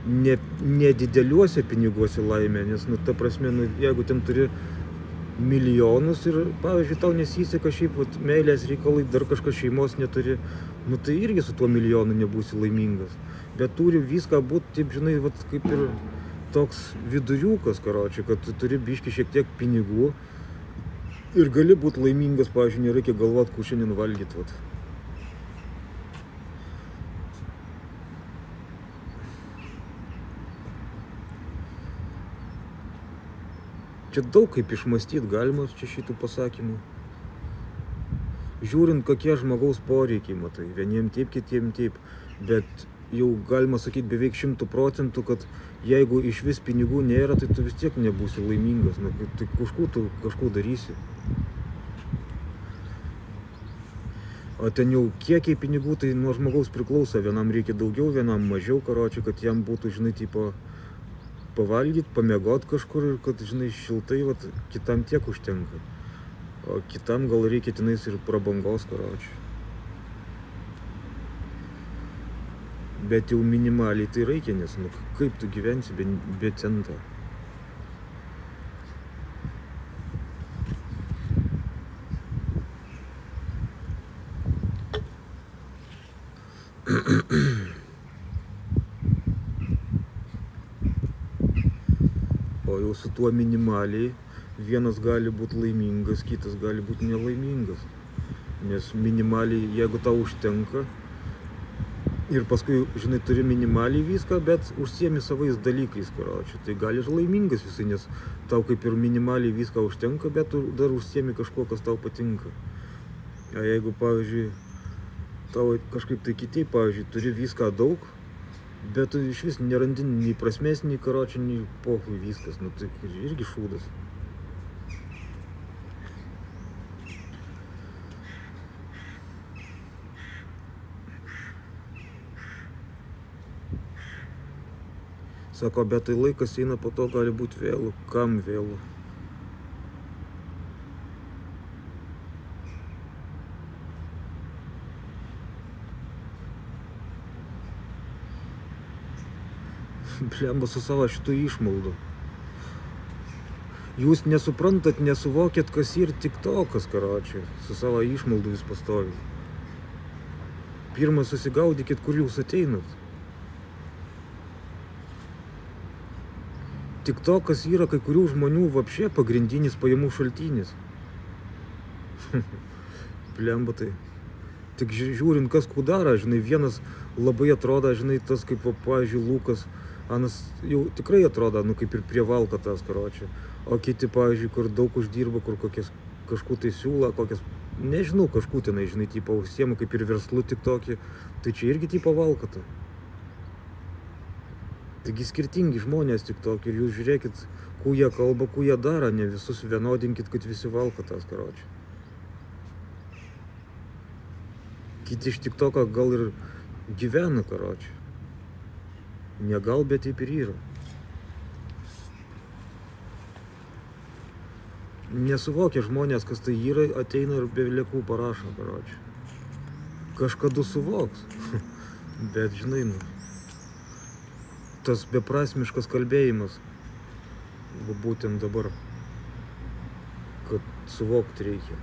nedideliuose piniguose laimė, nes, ta prasme, jeigu ten turi milijonus ir, pavyzdžiui, tau nesiseka šiaip, meilės reikalai, dar kažkas šeimos neturi, tai irgi su tuo milijonu nebūsi laimingas. Bet turi viską būti, taip, žinai, kaip ir toks viduriukas, karočiui, kad tu turi biškį šiek tiek pinigų ir gali būti laimingas, pavyzdžiui, nereikia galvoti, kur šiandien valgyti. Čia daug kaip išmąstyti galima čia šitų pasakymų. Žiūrint, kokie žmogaus poreikiai, matai, vieniem taip, kitiem taip, bet jau galima sakyti beveik 100%, kad jeigu iš vis pinigų nėra, tai tu vis tiek nebūsi laimingas, tai kažko darysi. O ten jau kiekiai pinigų, tai nuo žmogaus priklauso, vienam reikia daugiau, vienam mažiau, karočiui, kad jam būtų, žinai, tipo, pavalgyti, pamiegot kažkur ir kad, žinai, šiltai, kitam tiek užtenka. O kitam gal reikia tenais ir prabangos, karočiui. Bet jau minimaliai tai reikia, nes, kaip tu gyvensi be cento. O jau su tuo minimaliai vienas gali būti laimingas, kitas gali būti nelaimingas. Nes minimaliai, jeigu tau užtenka ir paskui, žinai, turi minimaliai viską, bet užsiemi savais dalykais, karočiui, tai gali ir laimingas visai, nes tau kaip ir minimaliai viską užtenka, bet tu dar užsiemi kažko, kas tau patinka. O jeigu, pavyzdžiui, tau kažkaip tai kitaip, pavyzdžiui, turi viską daug, bet tu iš vis nerandi nei prasmės, nei karočiui, nei pochui viskas, tai irgi šūdas. Sako, bet tai laikas eina, po to gali būti vėlų. Kam vėlų? Blemba su savo šitų išmaldų. Jūs nesuprantat, nesuvokėt, kas ir tiktokas, karočiui. Su savo išmaldų vis pastovi. Pirmą susigaudykit, kur jūs ateinat. TikTokas yra kai kurių žmonių vapšė pagrindinis pajamų šaltinis. Blemba tai. Tik žiūrint, kas kudara, žinai, vienas labai atrodo, žinai, tas kaip, pavyzdžiui, Lukas, Anas jau tikrai atrodo, nu, kaip ir prie valkatas, karočiui. O kiti, pavyzdžiui, kur daug uždirba, kur kažkų tai siūla, kokias, nežinau, kažkų tenai, žinai, tipo, užsiema kaip ir verslu TikTokį, tai čia irgi tipo valkata. Taigi skirtingi žmonės TikTokį ir jūs žiūrėkit, kuo jie kalba, kuo jie daro, ne visus vienodinkit, kad visi valkatas, karočiui. Kiti iš TikToko gal ir gyvena, karočiui. Ne gal, bet taip ir yra. Nesuvokia žmonės, kas tai yra, ateina ir be liekų parašo, karočiui. Kažkada suvoks, bet žinai, nu, tas beprasmiškas kalbėjimas, būtent dabar, kad suvokti reikia.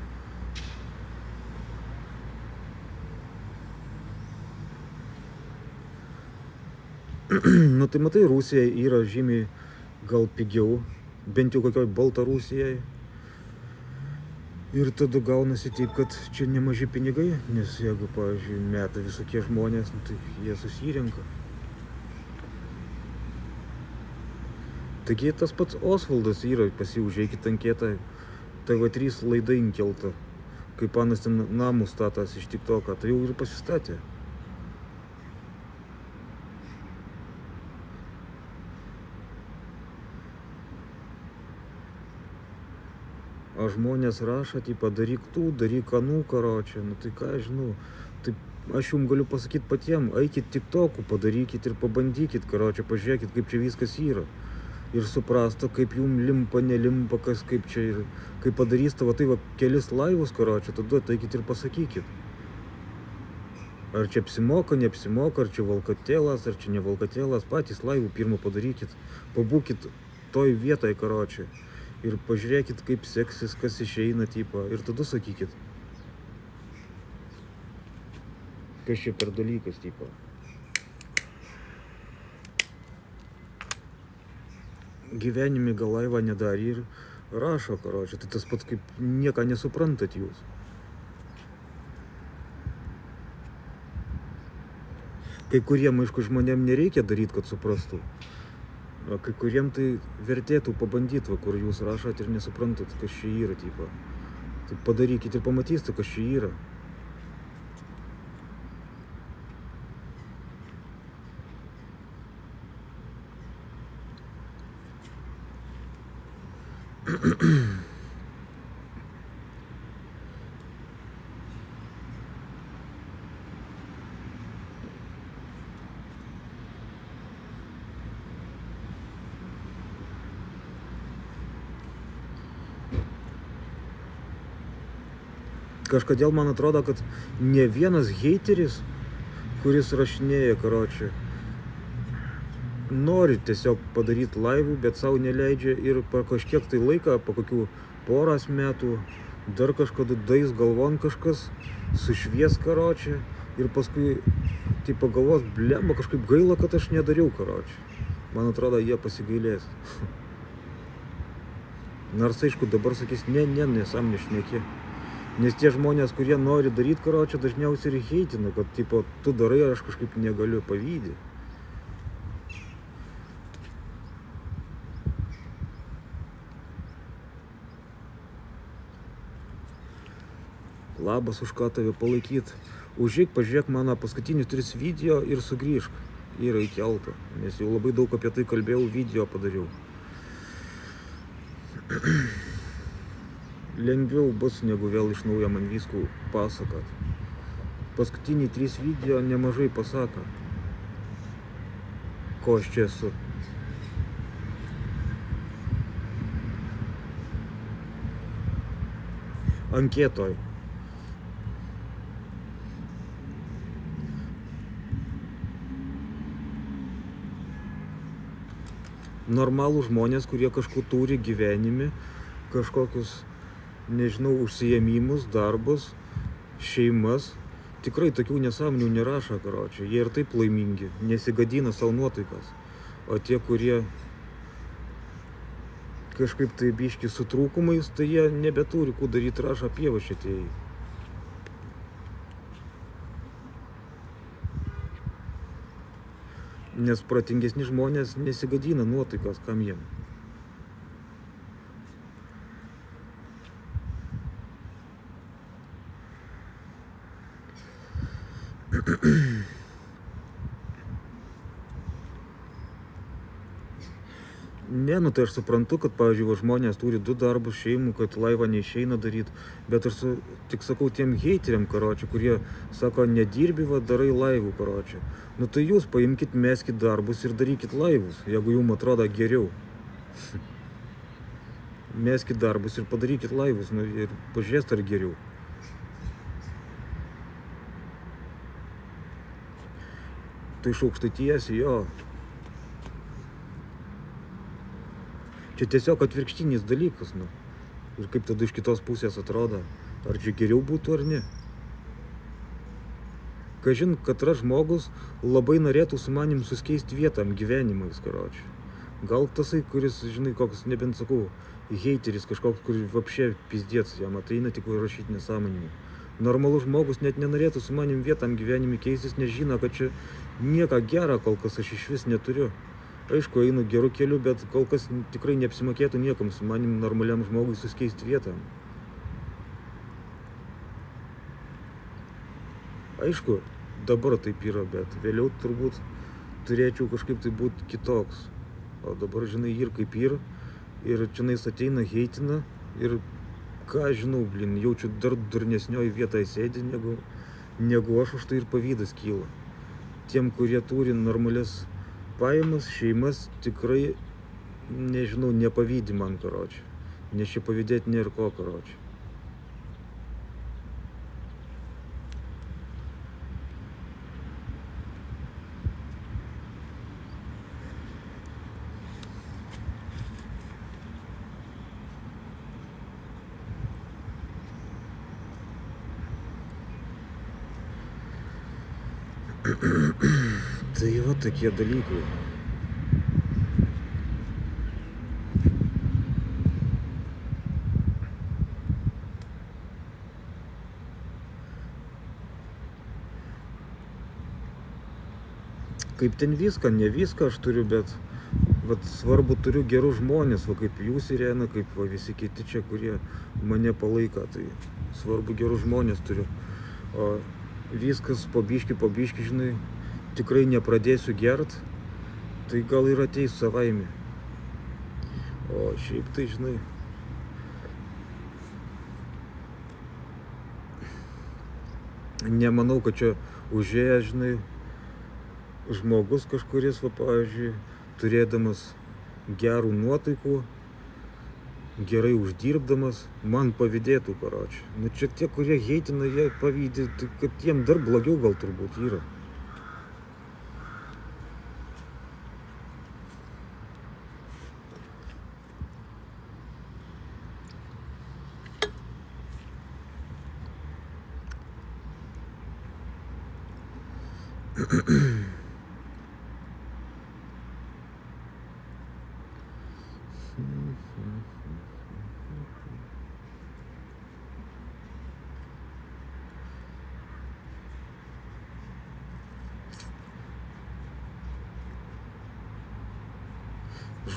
Nu tai matai, Rusija yra žymiai gal pigiau, bent jau kokioj Baltarusijai. Ir tada gaunasi taip, kad čia nemaži pinigai, nes jeigu, pavyzdžiui, meta visokie žmonės, nu, tai jie susirenka. Taigi tas pats Osvaldas yra, pasiužėkit anketą, TV3 laida inkelta, kaip panas ten namų statas iš TikToko, tai jau ir pasistatė. O žmonės rašo, tipo, daryk tų, daryk anų, karočiui, nu tai ką aš žinau, tai aš jums galiu pasakyti patiem, eikit TikTokų, padarykit ir pabandykit, karočiui, pažiūrėkit, kaip čia viskas yra. Ir suprasta, kaip jums limpa, nelimpa, kas kaip čia ir kaip padarys tavo tai va kelis laivus, karočiui, tada eikit ir pasakykit. Ar čia apsimoka, neapsimoka, ar čia valkatėlas, ar čia ne valkatėlas, patys laivų pirmą padarykit, pabūkit toj vietoj, karočiui. Ir pažiūrėkit, kaip seksis, kas išeina, tipo, ir tada sakykit. Kas čia per dalykas, tipo. Gyvenime gal laivą nedarė ir rašo, karočiui, tai tas pats kaip nieką nesuprantat jūs. Kai kuriem, aišku, žmonėm nereikia daryti, kad suprastų. O kai kuriem tai vertėtų pabandyti, va, kur jūs rašot ir nesuprantat, kas čia yra, tipo. Tai padarykit ir pamatysite, kas čia yra. Kažkodėl man atrodo, kad ne vienas heiteris, kuris rašinėja, karočiui, nori tiesiog padaryti laivų, bet savo neleidžia ir po kažkiek tai laiką, po kokių poros metų, dar kažkada dais galvon kažkas, sušvies, karočiui, ir paskui tai pagalvos, blemba, kažkaip gaila, kad aš nedariau, karočiui. Man atrodo, jie pasigailės. Nors, aišku, dabar sakys, nesam nešneki. Nes tie žmonės, kurie nori daryti, karočiui, dažniausiai ir heitina, kad, tipo, tu darai, aš kažkaip negaliu, pavydį. Labas, už ką tave palaikyt. Užeik, pažiūrėk mano paskutinius 3 video ir sugrįžk. Yra įkelta, nes jau labai daug apie tai kalbėjau, video padariau. Lengviau bus, negu vėl iš naujo man viskų pasakot. Paskutiniai 3 video nemažai pasako, ko aš čia esu. anketoj. Normalų žmonės, kurie kažko turi gyvenime, kažkokius, nežinau, užsiėmimus, darbus, šeimas, tikrai tokių nesąmonių nerašo, karočią. Jie ir taip laimingi, nesigadina savo nuotaikas. O tie, kurie kažkaip tai biški su trūkumais, tai jie nebeturi ko daryti, rašo pievą šitieji. Nes protingesni žmonės nesigadina nuotaikas, kam jiem. Ne, nu tai aš suprantu, kad, pavyzdžiui, žmonės turi 2 darbus, šeimų, kad laivą neišeina daryti, bet aš tik sakau tiem heiteriam, karočią, kurie sako, nedirbi, va, darai laivų, karočią. Nu tai jūs paimkit, meskit darbus ir darykit laivus, jeigu jums atrodo geriau. Meskit darbus ir padarykit laivus, nu ir pažiūrėsit ar geriau. Tai iš Aukštaitijos, jo. Čia tiesiog atvirkštinis dalykas, nu. Ir kaip tada iš kitos pusės atrodo, ar čia geriau būtų ar ne. Kažin, katras žmogus labai norėtų su manim suskeisti vietam gyvenimais, karočią. Gal tasai, kuris, žinai, koks, nebent sakau, heiteris kažkoks, kuris vapšė pizdėts, jam ateina tik rašyti nesąmonimų. Normalus žmogus net nenorėtų su manim vietam gyvenime keistis, nes žino, kad čia nieko gero kol kas aš iš vis neturiu. Aišku, einu geru keliu, bet kol kas tikrai neapsimokėtų niekam su manim normaliam žmogui suskeisti vietą. Aišku, dabar taip yra, bet vėliau turbūt turėčiau kažkaip tai būti kitoks. O dabar, žinai, ir kaip ir čionais ateina, heitina ir ką žinau, jaučiu dar durnesnioj vietoje sėdi, negu aš, už tai ir pavydas kyla. Tiem, kurie turi normalias pajamas, šeimas, tikrai, nežinau, nepavydi man, karočią. Nes čia pavydėti nėra ko, karočią. Tai va tokie dalykai. Kaip ten viską, ne viską aš turiu, bet vat, svarbu turiu gerus žmonės, va kaip jūs, Irena, kaip va, visi kiti čia, kurie mane palaiko. Tai svarbu gerus žmonės turiu. O viskas po biškį, žinai, tikrai nepradėsiu gert, tai gal ir ateis savaime. O šiaip tai, žinai, nemanau, kad čia užėję, žinai, žmogus kažkuris, va, pavyzdžiui, turėdamas gerų nuotaikų, gerai uždirbdamas, man pavydėtų, karočią. Nu čia tie, kurie heitina, jie pavydė, tai kad jiem dar blogiau gal turbūt yra.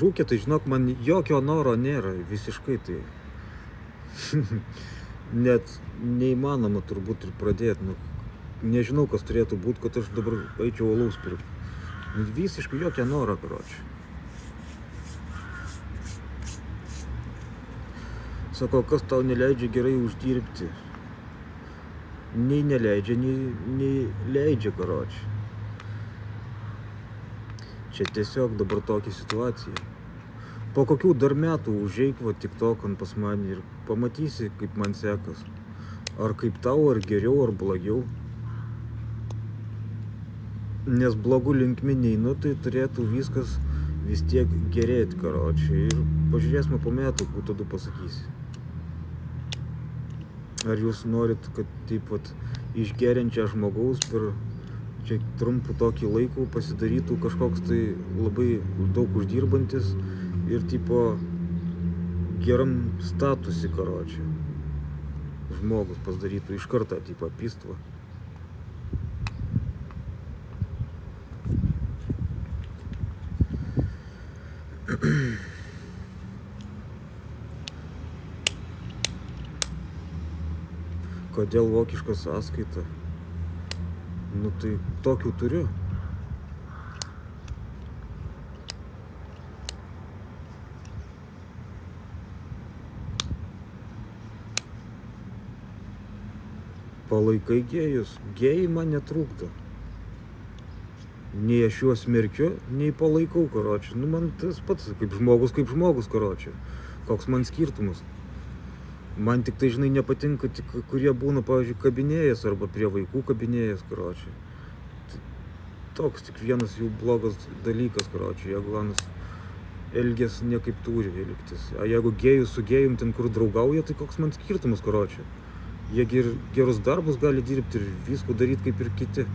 Žūkė, tai žinok, man jokio noro nėra, visiškai tai. Net neįmanoma turbūt ir pradėti. Nu, nežinau, kas turėtų būti, kad aš dabar eičiau alaus pirkti. Visiškai jokio noro, karočią. Sako, kas tau neleidžia gerai uždirbti? Nei neleidžia, nei leidžia, karočią. Čia tiesiog dabar tokia situacija. Po kokių dar metų užeik va TikTok'an pas mane ir pamatysi, kaip man sekas. Ar kaip tau, ar geriau, ar blogiau. Nes blogų linkmi neinu, tai turėtų viskas vis tiek gerėti, karočiui. Ir pažiūrėsime po metų, kur tada pasakysi. Ar jūs norit, kad taip vat išgeriančią žmogaus per čia trumpų tokį laikų pasidarytų kažkoks tai labai daug uždirbantis ir tipo geram statusi, karočiui. Žmogus pasidarytų iš karto tipo pistva. Kodėl vokiška sąskaita? Nu tai tokių turiu. Palaikai gėjus. Gėjai man netrūkdo. Nei aš juos smerkiu, nei palaikau, karočiui. Nu man tas pats, kaip žmogus, karočiui. Koks man skirtumas. Man tik tai, žinai, nepatinka, tik, kurie būna, pavyzdžiui, kabinėjas arba prie vaikų kabinėjas, karočiui. Toks tik vienas jų blogas dalykas, karočiui. Jeigu vienas elgės niekaip turi elgtis. O jeigu gėjus su gėjum ten kur draugauja, tai koks man skirtumas, karočiui. Jie gerus darbus gali dirbti ir visko daryti kaip ir kiti.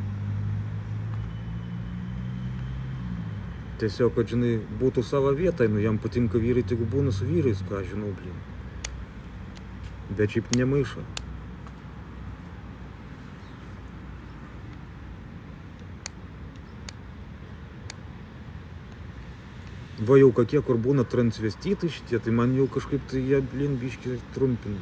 Tiesiog, kad, žinai, būtų savo vietai, nu jam patinka vyrai, tegu būna su vyrais, ką žinau, blin. Bet šiaip nemaišo. Va jau kokie, kur būna transvestitai šitie, tai man jau kažkaip tai jie, blin, biški trumpina.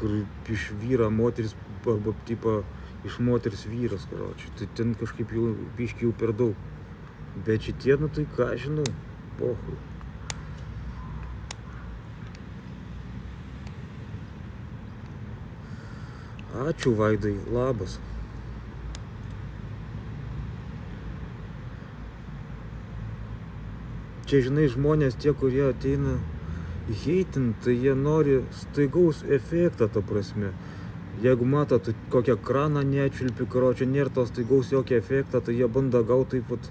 Kur iš vyra moteris, arba tipo iš moteris vyras, karočiui. Tai ten kažkaip jau biški jau per daug. Bet šitie, nu tai ką žinau, pohui. Ačiū, Vaidai, labas. Čia, žinai, žmonės tie, kurie ateina heitint, tai jie nori staigaus efektą, ta prasme. Jeigu matot kokią kraną nečiulpi, karočiui, nėra to staigaus jokio efektą, tai jie bando gauti taip pat,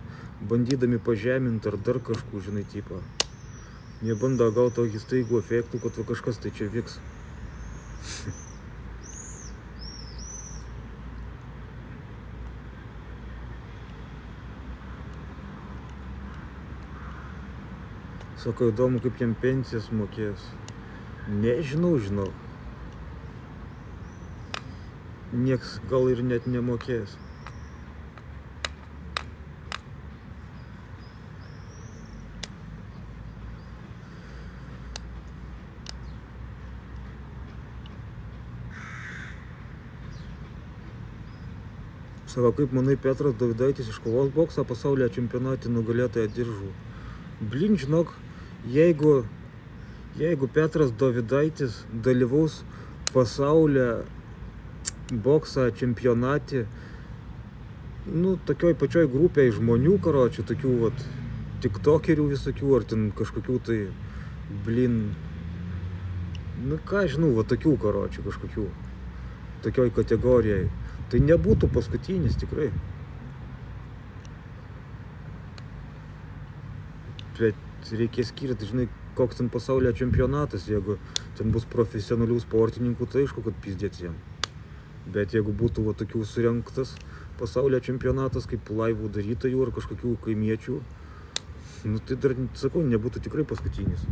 bandydami pažeminti ar dar kažkų, žinai, tipo. Jie bando gauti tokį staigų efektų, kad va kažkas tai čia vyks. Sako, įdomu, kaip jam pensijas mokės. Nežinau, žinau. Nieks gal ir net nemokės. Sako, kaip manai, Petras Dovydaitis iškovos boksą pasaulio čempionate nugalėtoją diržų? Blin, žinok, jeigu Petras Dovydaitis dalyvaus pasaulio boksą čempionate, nu, tokioj pačioj grupėj žmonių, karočiui, tokių, vat, tiktokerių visokių, ar ten kažkokių tai, blin, nu, ką žinau, va, tokių, karočiui, kažkokių, tokioj kategorijai, tai nebūtų paskutinis, tikrai. Bet reikės skirti, žinai, koks ten pasaulio čempionatas, jeigu ten bus profesionalių sportininkų, tai aišku, kad pizdėt jiem. Bet jeigu būtų va tokių surinktas pasaulio čempionatas, kaip laivų darytojų ar kažkokių kaimiečių, nu tai dar, sakau, nebūtų tikrai paskutinis.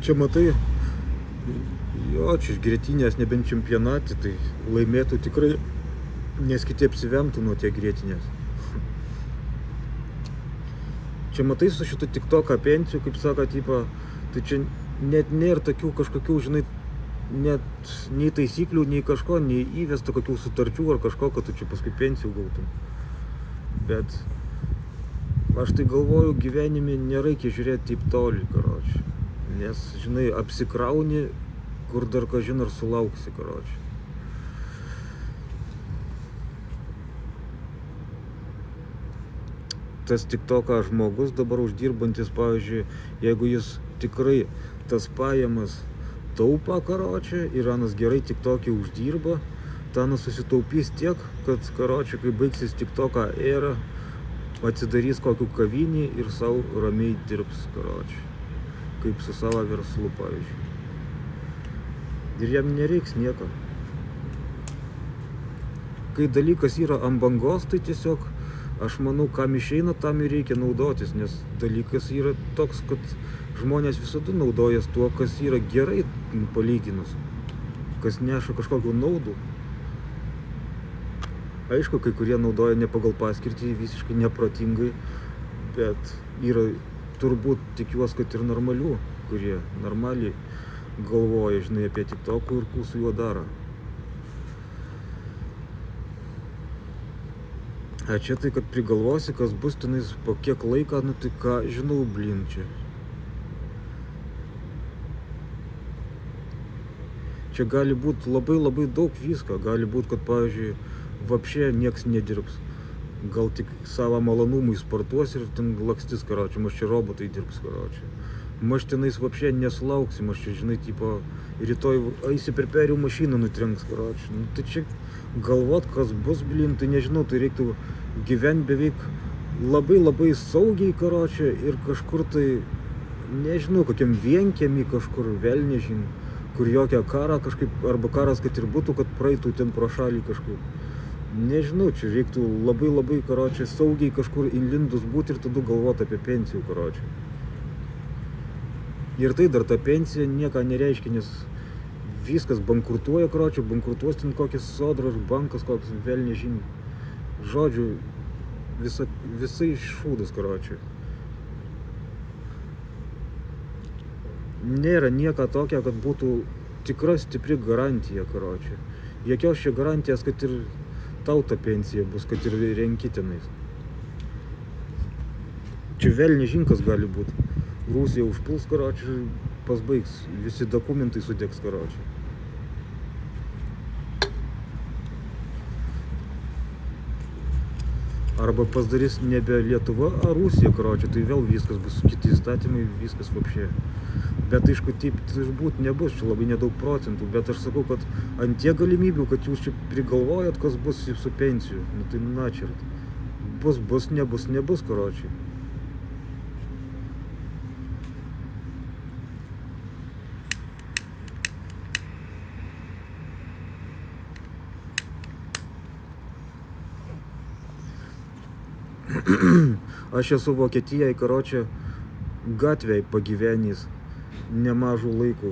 čia matai, jo, čia grėtinės nebent čempionatį, tai laimėtų tikrai, nes kiti apsivemtų nuo tie grėtinės. Čia matai su šitų TikToką pensijų, kaip sako, tipo, tai čia net nėra tokių kažkokių, žinai, net nei taisyklių, nei kažko, nei įvesta kokių sutarčių ar kažko, kad tu čia paskui pensijų gautum. Bet aš tai galvoju, gyvenime nereikia žiūrėti taip toli, karoči. Nes, žinai, apsikrauni, kur dar kažin ar sulauksi, karoči. Tas TikToką žmogus dabar uždirbantis, pavyzdžiui, jeigu jis tikrai tas pajamas taupa, karoči, ir anas gerai TikTokį uždirba, tanas susitaupys tiek, kad, karoči, kai baigsis TikToką era, atsidarys kokių kavinį ir savo ramiai dirbs, karoči, kaip su savo verslu, pavyzdžiui. Ir jam nereiks nieko. Kai dalykas yra ant bangos, tai tiesiog, aš manau, kam išeina, tam ir reikia naudotis, nes dalykas yra toks, kad žmonės visada naudojas tuo, kas yra gerai palyginus, kas neša kažkokių naudų. Aišku, kai kurie naudoja ne pagal paskirtį, visiškai neprotingai, bet yra turbūt, tikiuosi, kad ir normalių, kurie normaliai galvoja, žinai, apie TikTokų ir su juo daro. A čia tai, kad prigalvosi, kas bus tenais po kiek laiką, nu tai ką, žinau, blin čia. Čia gali būti labai daug visko, gali būti, kad, pavyzdžiui, vapšė nieks nedirbs. Gal tik savo malonumui sportuos ir ten lakstys, karoči, maž čia robotai dirbs, karoči. Maž tenais vapšė nesulauksi, maž čia, žinai, tipo, rytoj eisi per perėjų mašiną nutrenks, karoči. Nu, tai čia galvot, kas bus, blin, tai nežinau, tai reiktų gyventi beveik labai saugiai, karoči, ir kažkur tai, nežinau, kokiam vienkiemį kažkur, vėl nežinau, kur jokia karą kažkaip, arba karas, kad ir būtų, kad praeitų ten pro šalį kažkaip. Nežinau, čia reiktų labai, karoči, saugiai kažkur įlindus būti ir tada galvoti apie pensijų, karoči. Ir tai dar ta pensija nieko nereiškia, nes viskas bankrutuoja, karoči, bankrutuos ten kokias sodros, bankas, kokias vėl nežinau. Žodžiu, visai šūdas, karoči. Nėra nieko tokio, kad būtų tikra stipri garantija, karoči. Jokios čia garantijos, kad ir tau ta pensija bus, kad ir renki tenais. Čia vėl nežin, kas gali būti. Rusija užpuls, karoči, pasbaigs, visi dokumentai sudegs, karoči. Arba pasidarys nebe Lietuva, a Rusija, karoči, tai vėl viskas bus, kiti įstatymai, viskas vapšė. Bet aišku, taip turbūt nebus, čia labai nedaug procentų, bet aš sakau, kad ant tiek galimybių, kad jūs čia prigalvojat, kas bus su pensijų, nu tai načert. Bus, nebus, karoči. Aš esu Vokietijai, karoči, gatvėj pagyvenys nemažų laikų.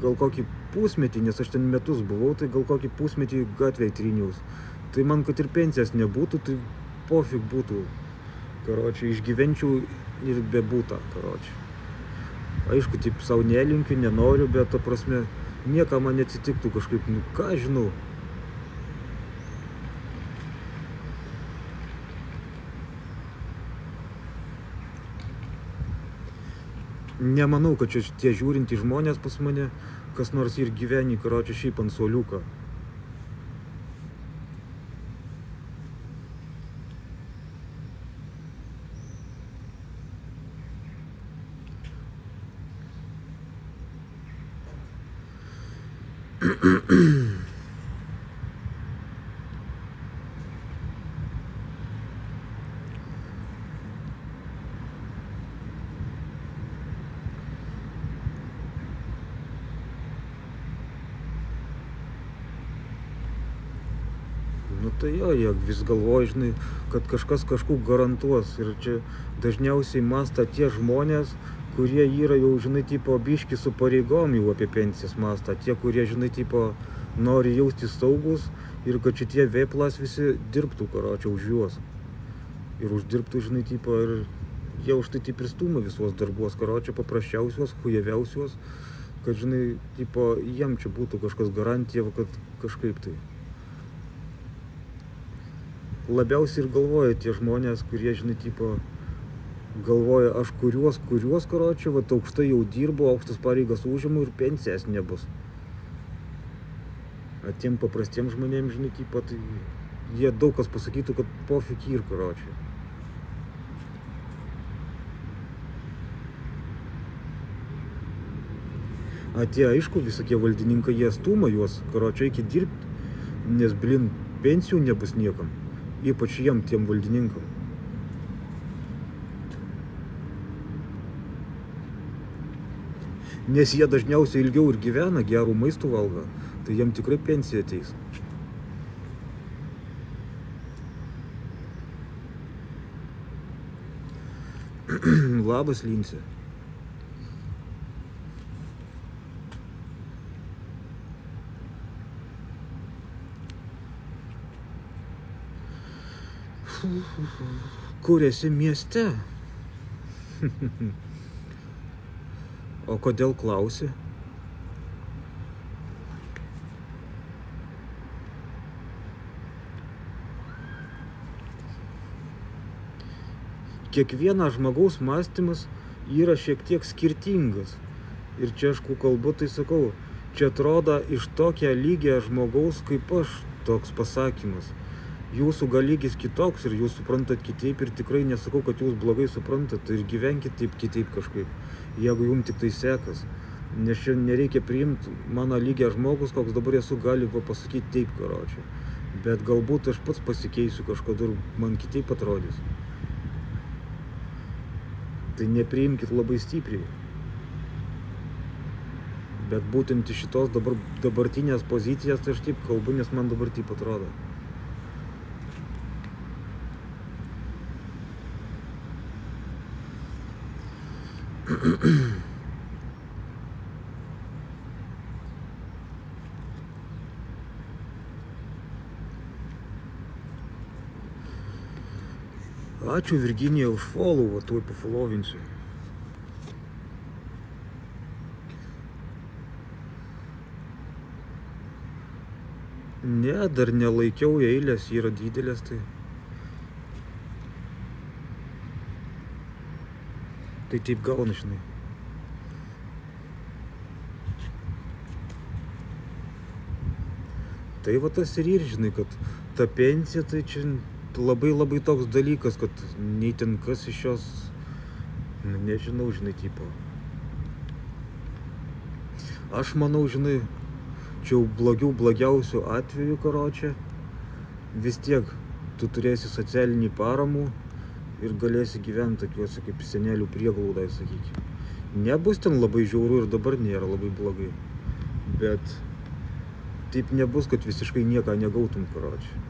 Gal kokį pusmetį, nes aš ten metus buvau, tai gal kokį pusmetį gatvėj tryniaus. Tai man, kad ir pensijas nebūtų, tai pofik būtų, karoči, išgyvenčiau ir be būta, karoči. Aišku, taip savo nelinkiu, nenoriu, bet, ta prasme, nieko man neatsitiktų kažkaip, nu ką žinau. Nemanau, kad čia tie žiūrintys žmonės pas mane, kas nors ir gyveni, karoči, šiaip ant suoliuko. Nu tai jo, jie vis galvoja, žinai, kad kažkas kažkų garantuos. Ir čia dažniausiai mąsta tie žmonės, kurie yra jau, žinai, tipo, biški su pareigom jau apie pensijas mąsto, tie, kurie, žinai, tipo, nori jaustis saugus ir kad šitie veiplas visi dirbtų, karočią, už juos. Ir uždirbtų, žinai, tipo, ir jie už tai taip ir stūma visos darbuos, karočią, paprasčiausios, hujaviausios, kad, žinai, tipo, jiem čia būtų kažkas garantija, kad kažkaip tai. Labiausiai ir galvoja tie žmonės, kurie, žinai, tipo, galvoja, aš kuriuos, karočią, vat aukštai jau dirbu, aukštas pareigas užimu ir pensijas nebus. A tiem paprastiem žmonėm, žinai, tipo, tai jie daug kas pasakytų, kad pofik ir, karočią. A tie, aišku, visokie valdininkai, jie stūma juos, karočią, iki dirbti, nes, blin, pensijų nebus niekam, ypač jiem, tiem valdininkam. Nes jie dažniausiai ilgiau ir gyvena, gerų maistų valgo, tai jiem tikrai pensija ateis. Labas, Lince. Kur esi mieste? O kodėl klausi? Kiekvieno žmogaus mąstymas yra šiek tiek skirtingas. Ir čia aš kalbu, tai sakau, čia atrodo iš tokio lygio žmogaus kaip aš toks pasakymas. Jūsų gal lygis kitoks ir jūs suprantat kitaip ir tikrai nesakau, kad jūs blogai suprantat, tai ir gyvenkit taip kitaip kažkaip, jeigu jums tik tai sekas. Nes čia nereikia priimti mano lygio žmogus, koks dabar esu, gali pasakyti taip, karočią. Bet galbūt aš pats pasikeisiu kažkada ir man kitaip atrodys. Tai nepriimkit labai stipriai. Bet būtent iš šitos dabartinės pozicijos tai aš taip kalbu, nes man dabar taip atrodo. Ačiū Virginija už follow, tuoj pafollovinsiu. Ne, dar nelaikiau, eilės yra didelės, tai taip gauna, žinai. Tai va tas ir žinai, kad ta pensija, tai čia labai toks dalykas, kad nei ten kas iš jos, nežinau, žinai, tipo. Aš manau, žinai, čia jau blogiausių atvejų, karočią, vis tiek tu turėsi socialinį paramų ir galėsi gyventi tokiuose kaip senelių prieglaudai, sakykime. Nebus ten labai žiauru ir dabar nėra labai blogai, bet taip nebus, kad visiškai nieką negautum, karočią.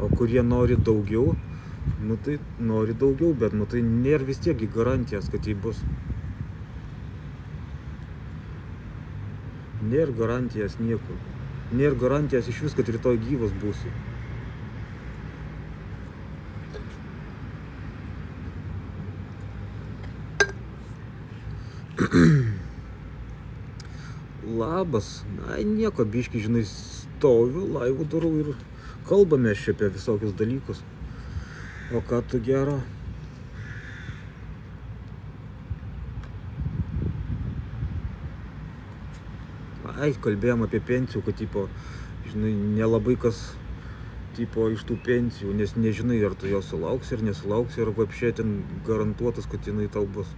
O kurie nori daugiau, nu tai nori daugiau, bet nu tai nėra vis tiek garantijos, kad tai bus. Nėra garantijos niekur. Nėra garantijos iš vis, kad rytoj gyvas būsi. Labas, na nieko, biški, žinai, stoviu, laivų darau ir kalbame čia apie visokius dalykus. O ką tu gero? Ai, kalbėjom apie pensijų, kad, tipo, žinai, nelabai kas, tipo, iš tų pensijų, nes nežinai, ar tu jo sulauksi ar nesulauksi, ar vapšė ten garantuotas, kad jinai tau bus.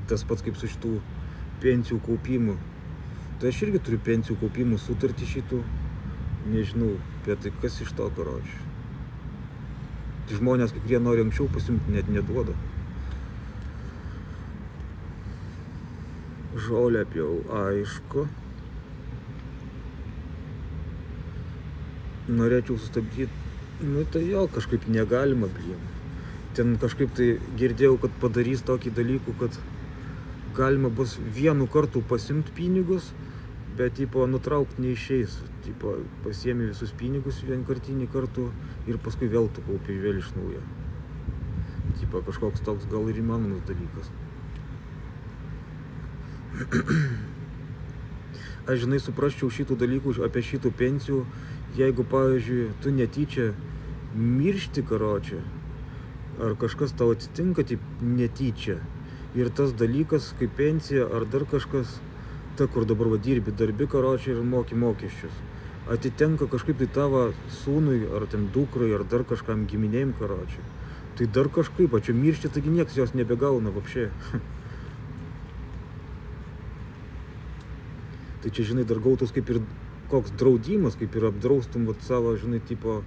Tas pats kaip su šitų pensijų kaupimų. Tai aš irgi turiu pensijų kaupimų sutartį šitų, nežinau, bet tai kas iš to, karočiui. Tai žmonės, kai kurie nori anksčiau pasimti, net neduoda. Žolę pjau, aišku. Norėčiau sustabdyti, nu tai jo, kažkaip negalima, blin. Ten kažkaip tai girdėjau, kad padarys tokį dalykų, kad galima bus vienu kartu pasimti pinigus, bet tipo nutraukti neišeis. Tipo pasiemi visus pinigus vienkartinį kartu ir paskui vėl tu kaupi vėl iš naujo. Tipo kažkoks toks gal ir įmanomas dalykas. Aš žinai suprasčiau šitų dalykų apie šitų pensijų, jeigu pavyzdžiui tu netyčia miršti karočią, ar kažkas tau atsitinka taip netyčia. Ir tas dalykas kaip pensija ar dar kažkas, ta kur dabar va dirbi darbi karočią ir moki mokesčius, atitenka kažkaip tai tavo sūnui ar ten dukrai ar dar kažkam giminėjim karočią. Tai dar kažkaip, o čia miršti, taigi niekas jos nebegauna vapšė. Tai čia, žinai, dar gautus kaip ir koks draudimas, kaip ir apdraustum vat savo, žinai, tipo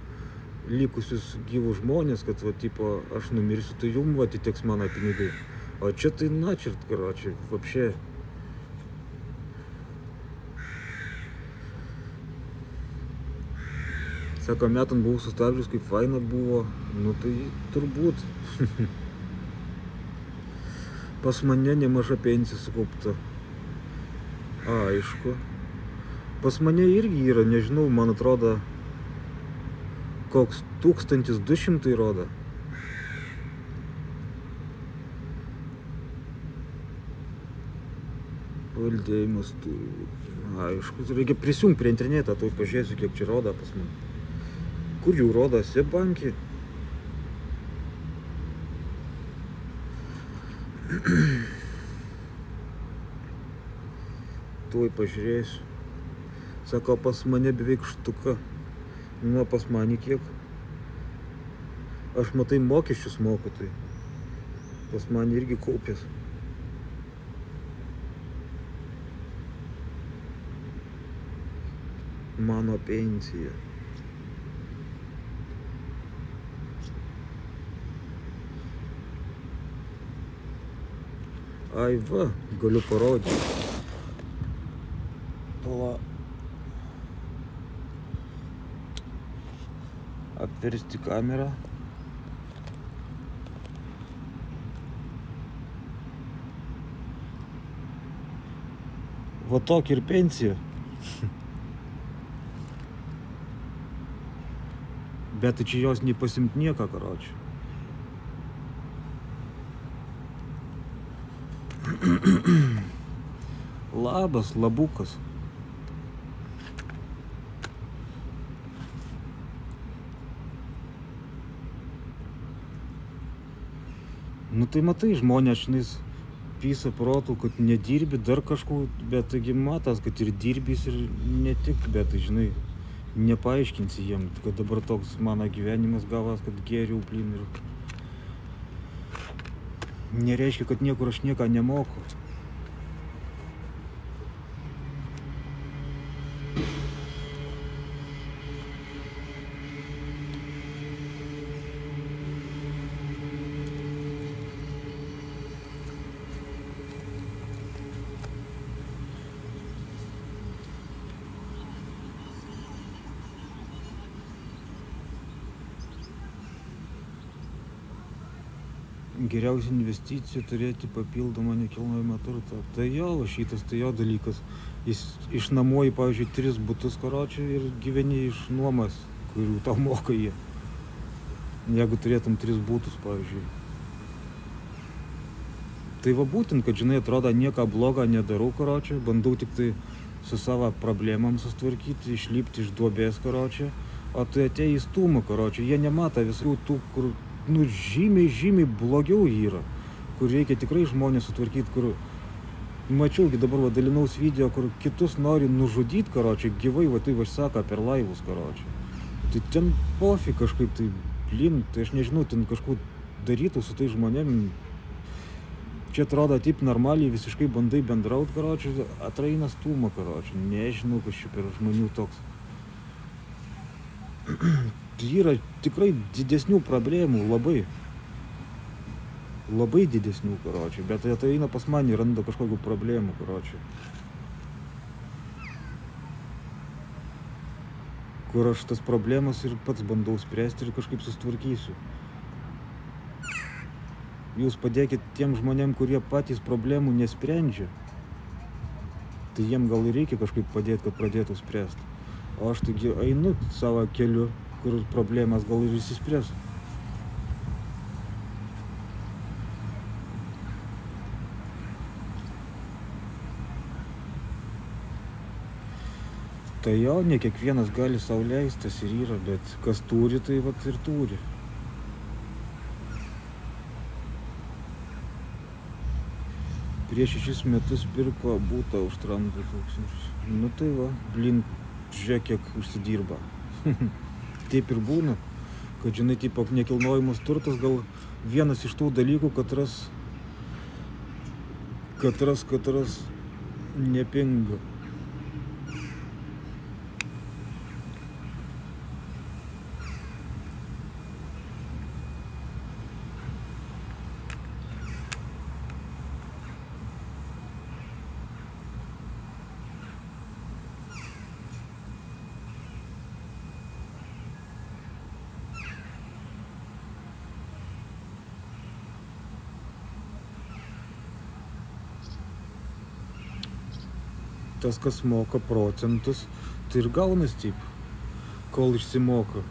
likusius gyvus žmonės, kad va, tipo, aš numirsiu, tai jum va, atiteks mano pinigai. O čia tai načirt, karočią, vapšė. Sako, metant buvau sustabdžius, kaip faina buvo, nu tai turbūt. Pas mane nemaža pensija sukaupta. Aišku. Pas mane irgi yra, nežinau, man atrodo, koks 1200 rodo. Valdėjimas turi. Aišku, reikia prisijungti prie interneto, tai pažiūrėsiu, kiek čia rodo pas mane. Kur jų rodo? Seb-banke. Tuoj pažiūrėsiu. Sako, pas mane beveik štuka. Nu, pas mane kiek? Aš matai mokesčius moku, tai pas mane irgi kaupės. Mano pensija. Ai va, galiu parodyti. Pala. Apversti kamerą. Va tokia ir pensija. Bet čia jos nepasimt nieką, karočią. Labas, labukas. Nu tai matai, žmonės šnais pysa protų, kad nedirbi dar kažko, bet taigi matas, kad ir dirbys ir ne tik, bet tai žinai, nepaaiškinsi jiem, kad dabar toks mano gyvenimas gavas, kad geriau blin ir nereiškia, kad niekur aš nieką nemoku. Geriausia investicija turėti papildomą nekilnojamą turtą. Tai jo, šitas tai jo dalykas. Jis išnuomoji, pavyzdžiui, 3 butus karočių ir gyveni iš nuomas, kurių tau moka jie. Jeigu turėtum 3 butus, pavyzdžiui. Tai va būtent, kad žinai, atrodo, nieką blogą nedarau karočių, bandau tik tai su savo problemam sustvarkyti, išlipti iš duobės karočių, o tai atėjo į stumą karočių, jie nemata visų tų, kur nu, žymiai blogiau yra, kur reikia tikrai žmonės sutvarkyti, kur mačiaugi dabar va, dalinaus video, kur kitus nori nužudyti, karočią, gyvai, va tai va sako per laivus, karočią. Tai ten pofi kažkaip, tai blin, tai aš nežinau, ten kažko darytų su tai žmonėm. Čia atrodo, taip normaliai visiškai bandai bendrauti, karočią, atraina stūmą, karočią, nežinau, kas čia per žmonių toks. Yra tikrai didesnių problemų, labai didesnių, karočiui, bet tai eina pas mane ir randa kažkokių problemų, karočiui. Kur aš tas problemas ir pats bandau spręsti ir kažkaip sustvarkysiu. Jūs padėkit tiem žmonėm, kurie patys problemų nesprendžia. Tai jiem gal ir reikia kažkaip padėti, kad pradėtų spręsti. O aš taigi einu savo keliu, kur problemas gal ir išsispręs. Tai jo, ne kiekvienas gali sau leistas ir yra, bet kas turi, tai vat ir turi. Prieš 6 metus pirko būtą už 3 tūkstančius. Nu tai va, blin, žiūrėk, kiek užsidirba. Taip ir būna, kad žinai, tipo, nekilnojamas turtas gal vienas iš tų dalykų, kad ras nepinga. Tas, kas moka procentus, tai ir gaunas taip, kol išsimoka.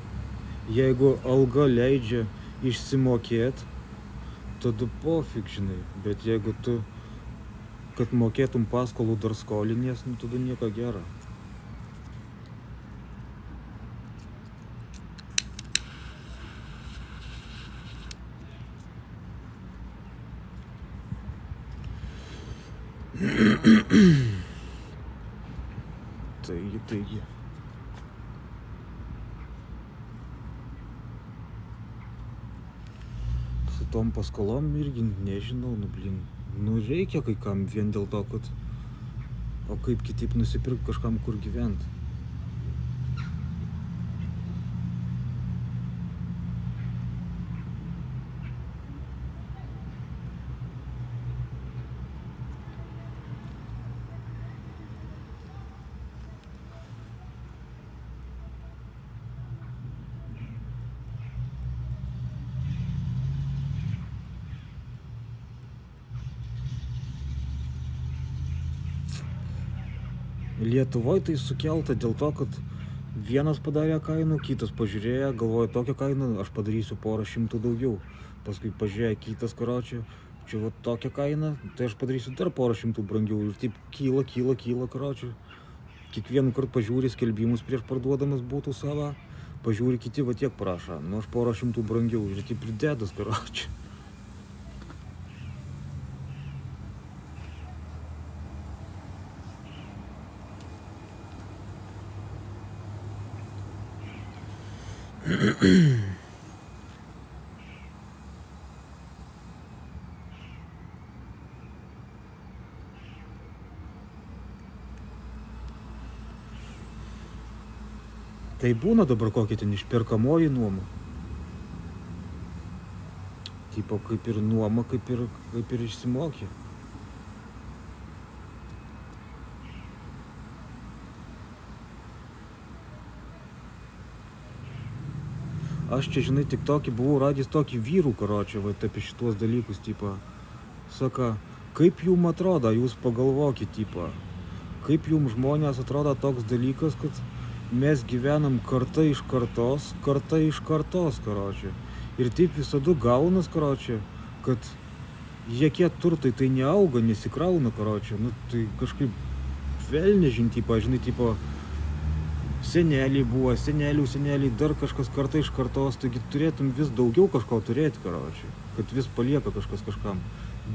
Jeigu alga leidžia išsimokėt, tada pofik, žinai. Bet jeigu tu, kad mokėtum paskolų dar skolinies, nu tada nieko gero. Taigi. Su tom paskolom irgi nežinau, nu blin. Nu reikia kai kam vien dėl to, kad... O kaip kitaip nusipirkt kažkam kur gyvent? Lietuvoje tai sukelta dėl to, kad vienas padarė kainų, kitas pažiūrėjo, galvoja tokią kainą, aš padarysiu porą šimtų daugiau. Paskui pažiūrėjo kitas, karočią, čia va tokią kainą, tai aš padarysiu dar porą šimtų brangiau. Ir taip kyla, karočią. Kiekvienu kartą pažiūri skelbimus prieš parduodamas būtų savo, pažiūri kiti va tiek prašo, nu aš porą šimtų brangiau. Ir taip pridėdas, karočią. Tai būna dabar kokia ten išperkamoji nuoma. Tipo kaip ir nuoma, kaip ir išsimokė. Aš čia, žinai, tik tokį buvau radęs tokį vyrų, karočią, va, apie šitos dalykus, tipo. Saka, kaip jums atrodo, jūs pagalvokit, tipo. Kaip jums žmonės atrodo toks dalykas, kad mes gyvenam karta iš kartos, karočią. Ir taip visada gaunas, karočią, kad jokie turtai tai neauga, nesikrauna, karočią. Nu, tai kažkaip velnežin, tipo, žinai, tipo, seneliai buvo, seneliai, dar kažkas karta iš kartos, taigi turėtum vis daugiau kažko turėti, karočią, kad vis palieka kažkas kažkam.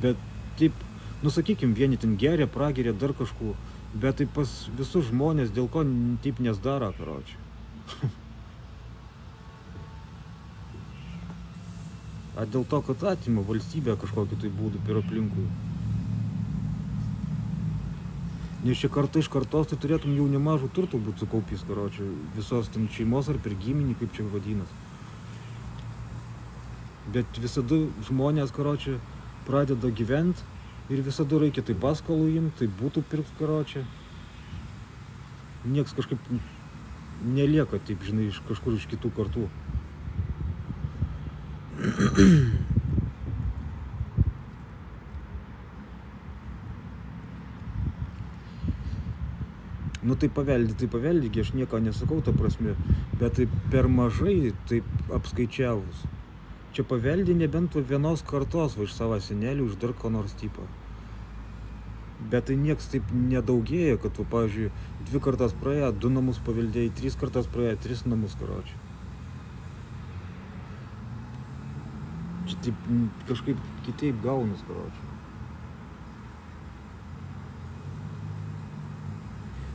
Bet taip, nu sakykim, vieni ten geria, prageria, dar kažko, bet tai pas visus žmonės dėl ko taip nesdaro, karočią. A dėl to, kad atima valstybė kažkokiu tai būdu per aplinkui. Nes čia karta iš kartos, tai turėtum jau nemažų turtų būti sukaupys, karočią, visos ten šeimos ar per giminį, kaip čia vadinas. Bet visada žmonės, karočią, pradeda gyventi ir visada reikia tai paskolų imti, tai būtų pirkti, karočią. Nieks kažkaip nelieka, taip, žinai, iš kažkur iš kitų kartų. Nu tai paveldi, aš nieko nesakau, ta prasme, bet tai per mažai, taip apskaičiavus. Čia paveldi nebent vienos kartos, va iš savo senelių, iš dar ko nors tipo. Bet tai nieks taip nedaugėja, kad tu, pavyzdžiui, 2 kartas praėjo, 2 namus paveldėjai, 3 kartas praėjo, 3 namus, karočiui. Čia taip kažkaip kitaip gaunas, karočiui.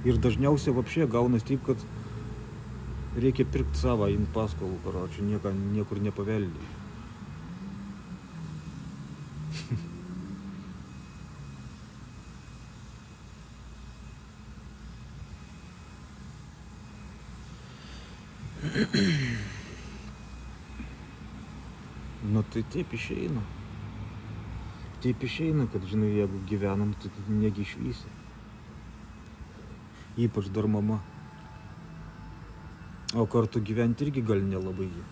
Ir dažniausiai vapšė gaunas taip, kad reikia pirkti savo in paskolų, karočiui, niekur nepaveldėjai. Nu tai taip išeina. Taip išeina, kad, žinai, jeigu gyvenam, tai negi išvysi. Ypač dar mama. O kartu gyventi irgi gal nelabai jį.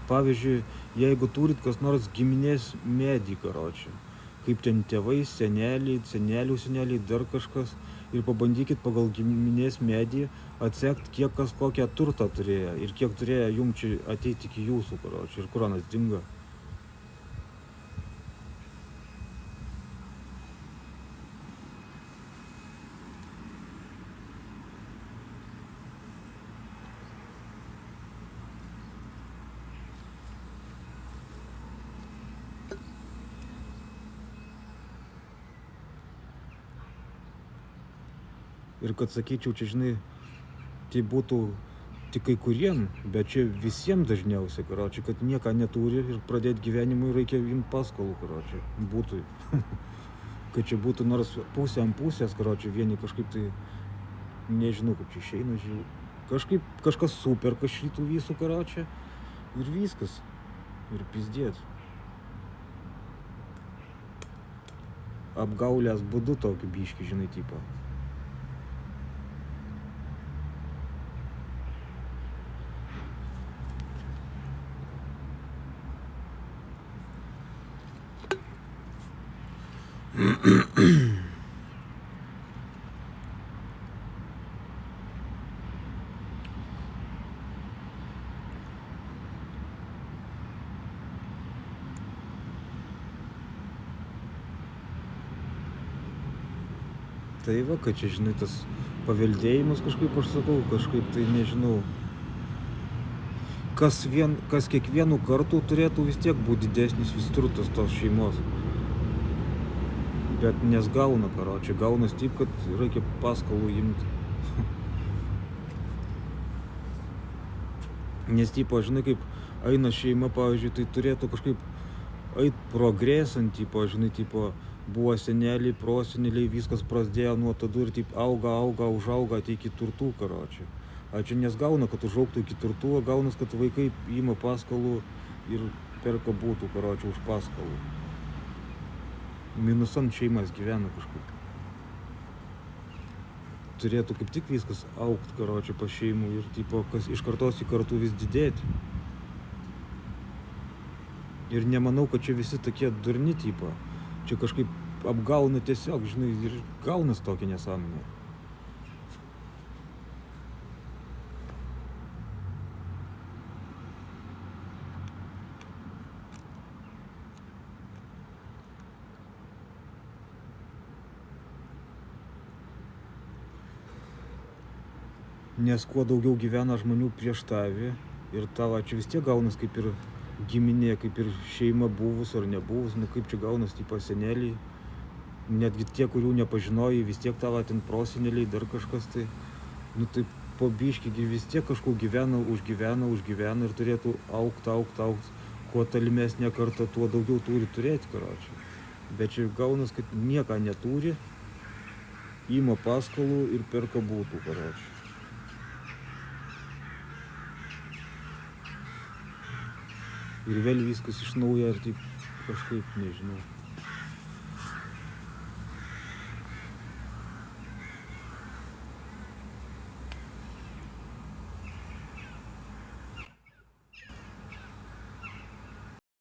Pavyzdžiui, jeigu turit kas nors giminės medį, karočiui, kaip ten tėvai, senelių seneliai, dar kažkas, ir pabandykit pagal giminės medį atsekti, kiek kas kokią turtą turėjo ir kiek turėjo jum čia ateiti iki jūsų, karočiui, ir kur anas dingo. Ir kad sakyčiau, čia, žinai, tai būtų tik kai kuriem, bet čia visiems dažniausiai, karočiui, kad nieko neturi ir pradėti gyvenimui reikia imti paskolų, karočiui, būtui. Kad čia būtų nors pusė ant pusės, karočiui, vieni kažkaip tai, nežinau, kaip čia išeina, kažkas super, kas šitų visų, karočiui, ir viskas, ir pizdėt. Apgaulės būdu tokį biškį, žinai, tipo. Tai va, kad čia, žinai, tas paveldėjimas kažkaip, aš sakau, kažkaip tai nežinau. Kas kiekvienu kartu turėtų vis tiek būti didesnis vis turtas tos šeimos. Bet nesgauna, karočiui, gaunas taip, kad reikia paskolų imti. Nes, tipo, žinai, kaip eina šeima, pavyzdžiui, tai turėtų kažkaip eit progresant, tipo, žinai, tipo, buvo seneliai, proseneliai, viskas prasidėjo nuo tada ir taip užauga iki turtų, karočiui. A čia nesgauna, kad užaugtų iki turtų, o gaunas, kad vaikai ima paskolų ir perka būtų, karočiui, už paskolų. Minusant šeimas gyvena kažkaip. Turėtų kaip tik viskas augt, karočiui, pas šeimų ir tipo, kas iš kartos į kartų vis didėti. Ir nemanau, kad čia visi tokie durni tipo. Čia kažkaip apgauna tiesiog, žinai, ir gaunas tokia nesąmonė. Nes kuo daugiau gyvena žmonių prieš tavį ir tavo čia vis tiek gaunas kaip ir giminė, kaip ir šeima buvus ar nebuvus, nu kaip čia gaunas, tipo seneliai, netgi tie, kurių nepažinojai, vis tiek tavo ten proseneliai, dar kažkas tai, nu tai po biškį vis tiek kažkuo užgyvena ir turėtų augt, kuo tolimesnė karta, tuo daugiau turi turėti, karočiui. Bet čia gaunas, kad nieko neturi, ima paskolų ir perka būtų, karočiui. Ir vėl viskas iš naujo ir taip kažkaip, nežinau.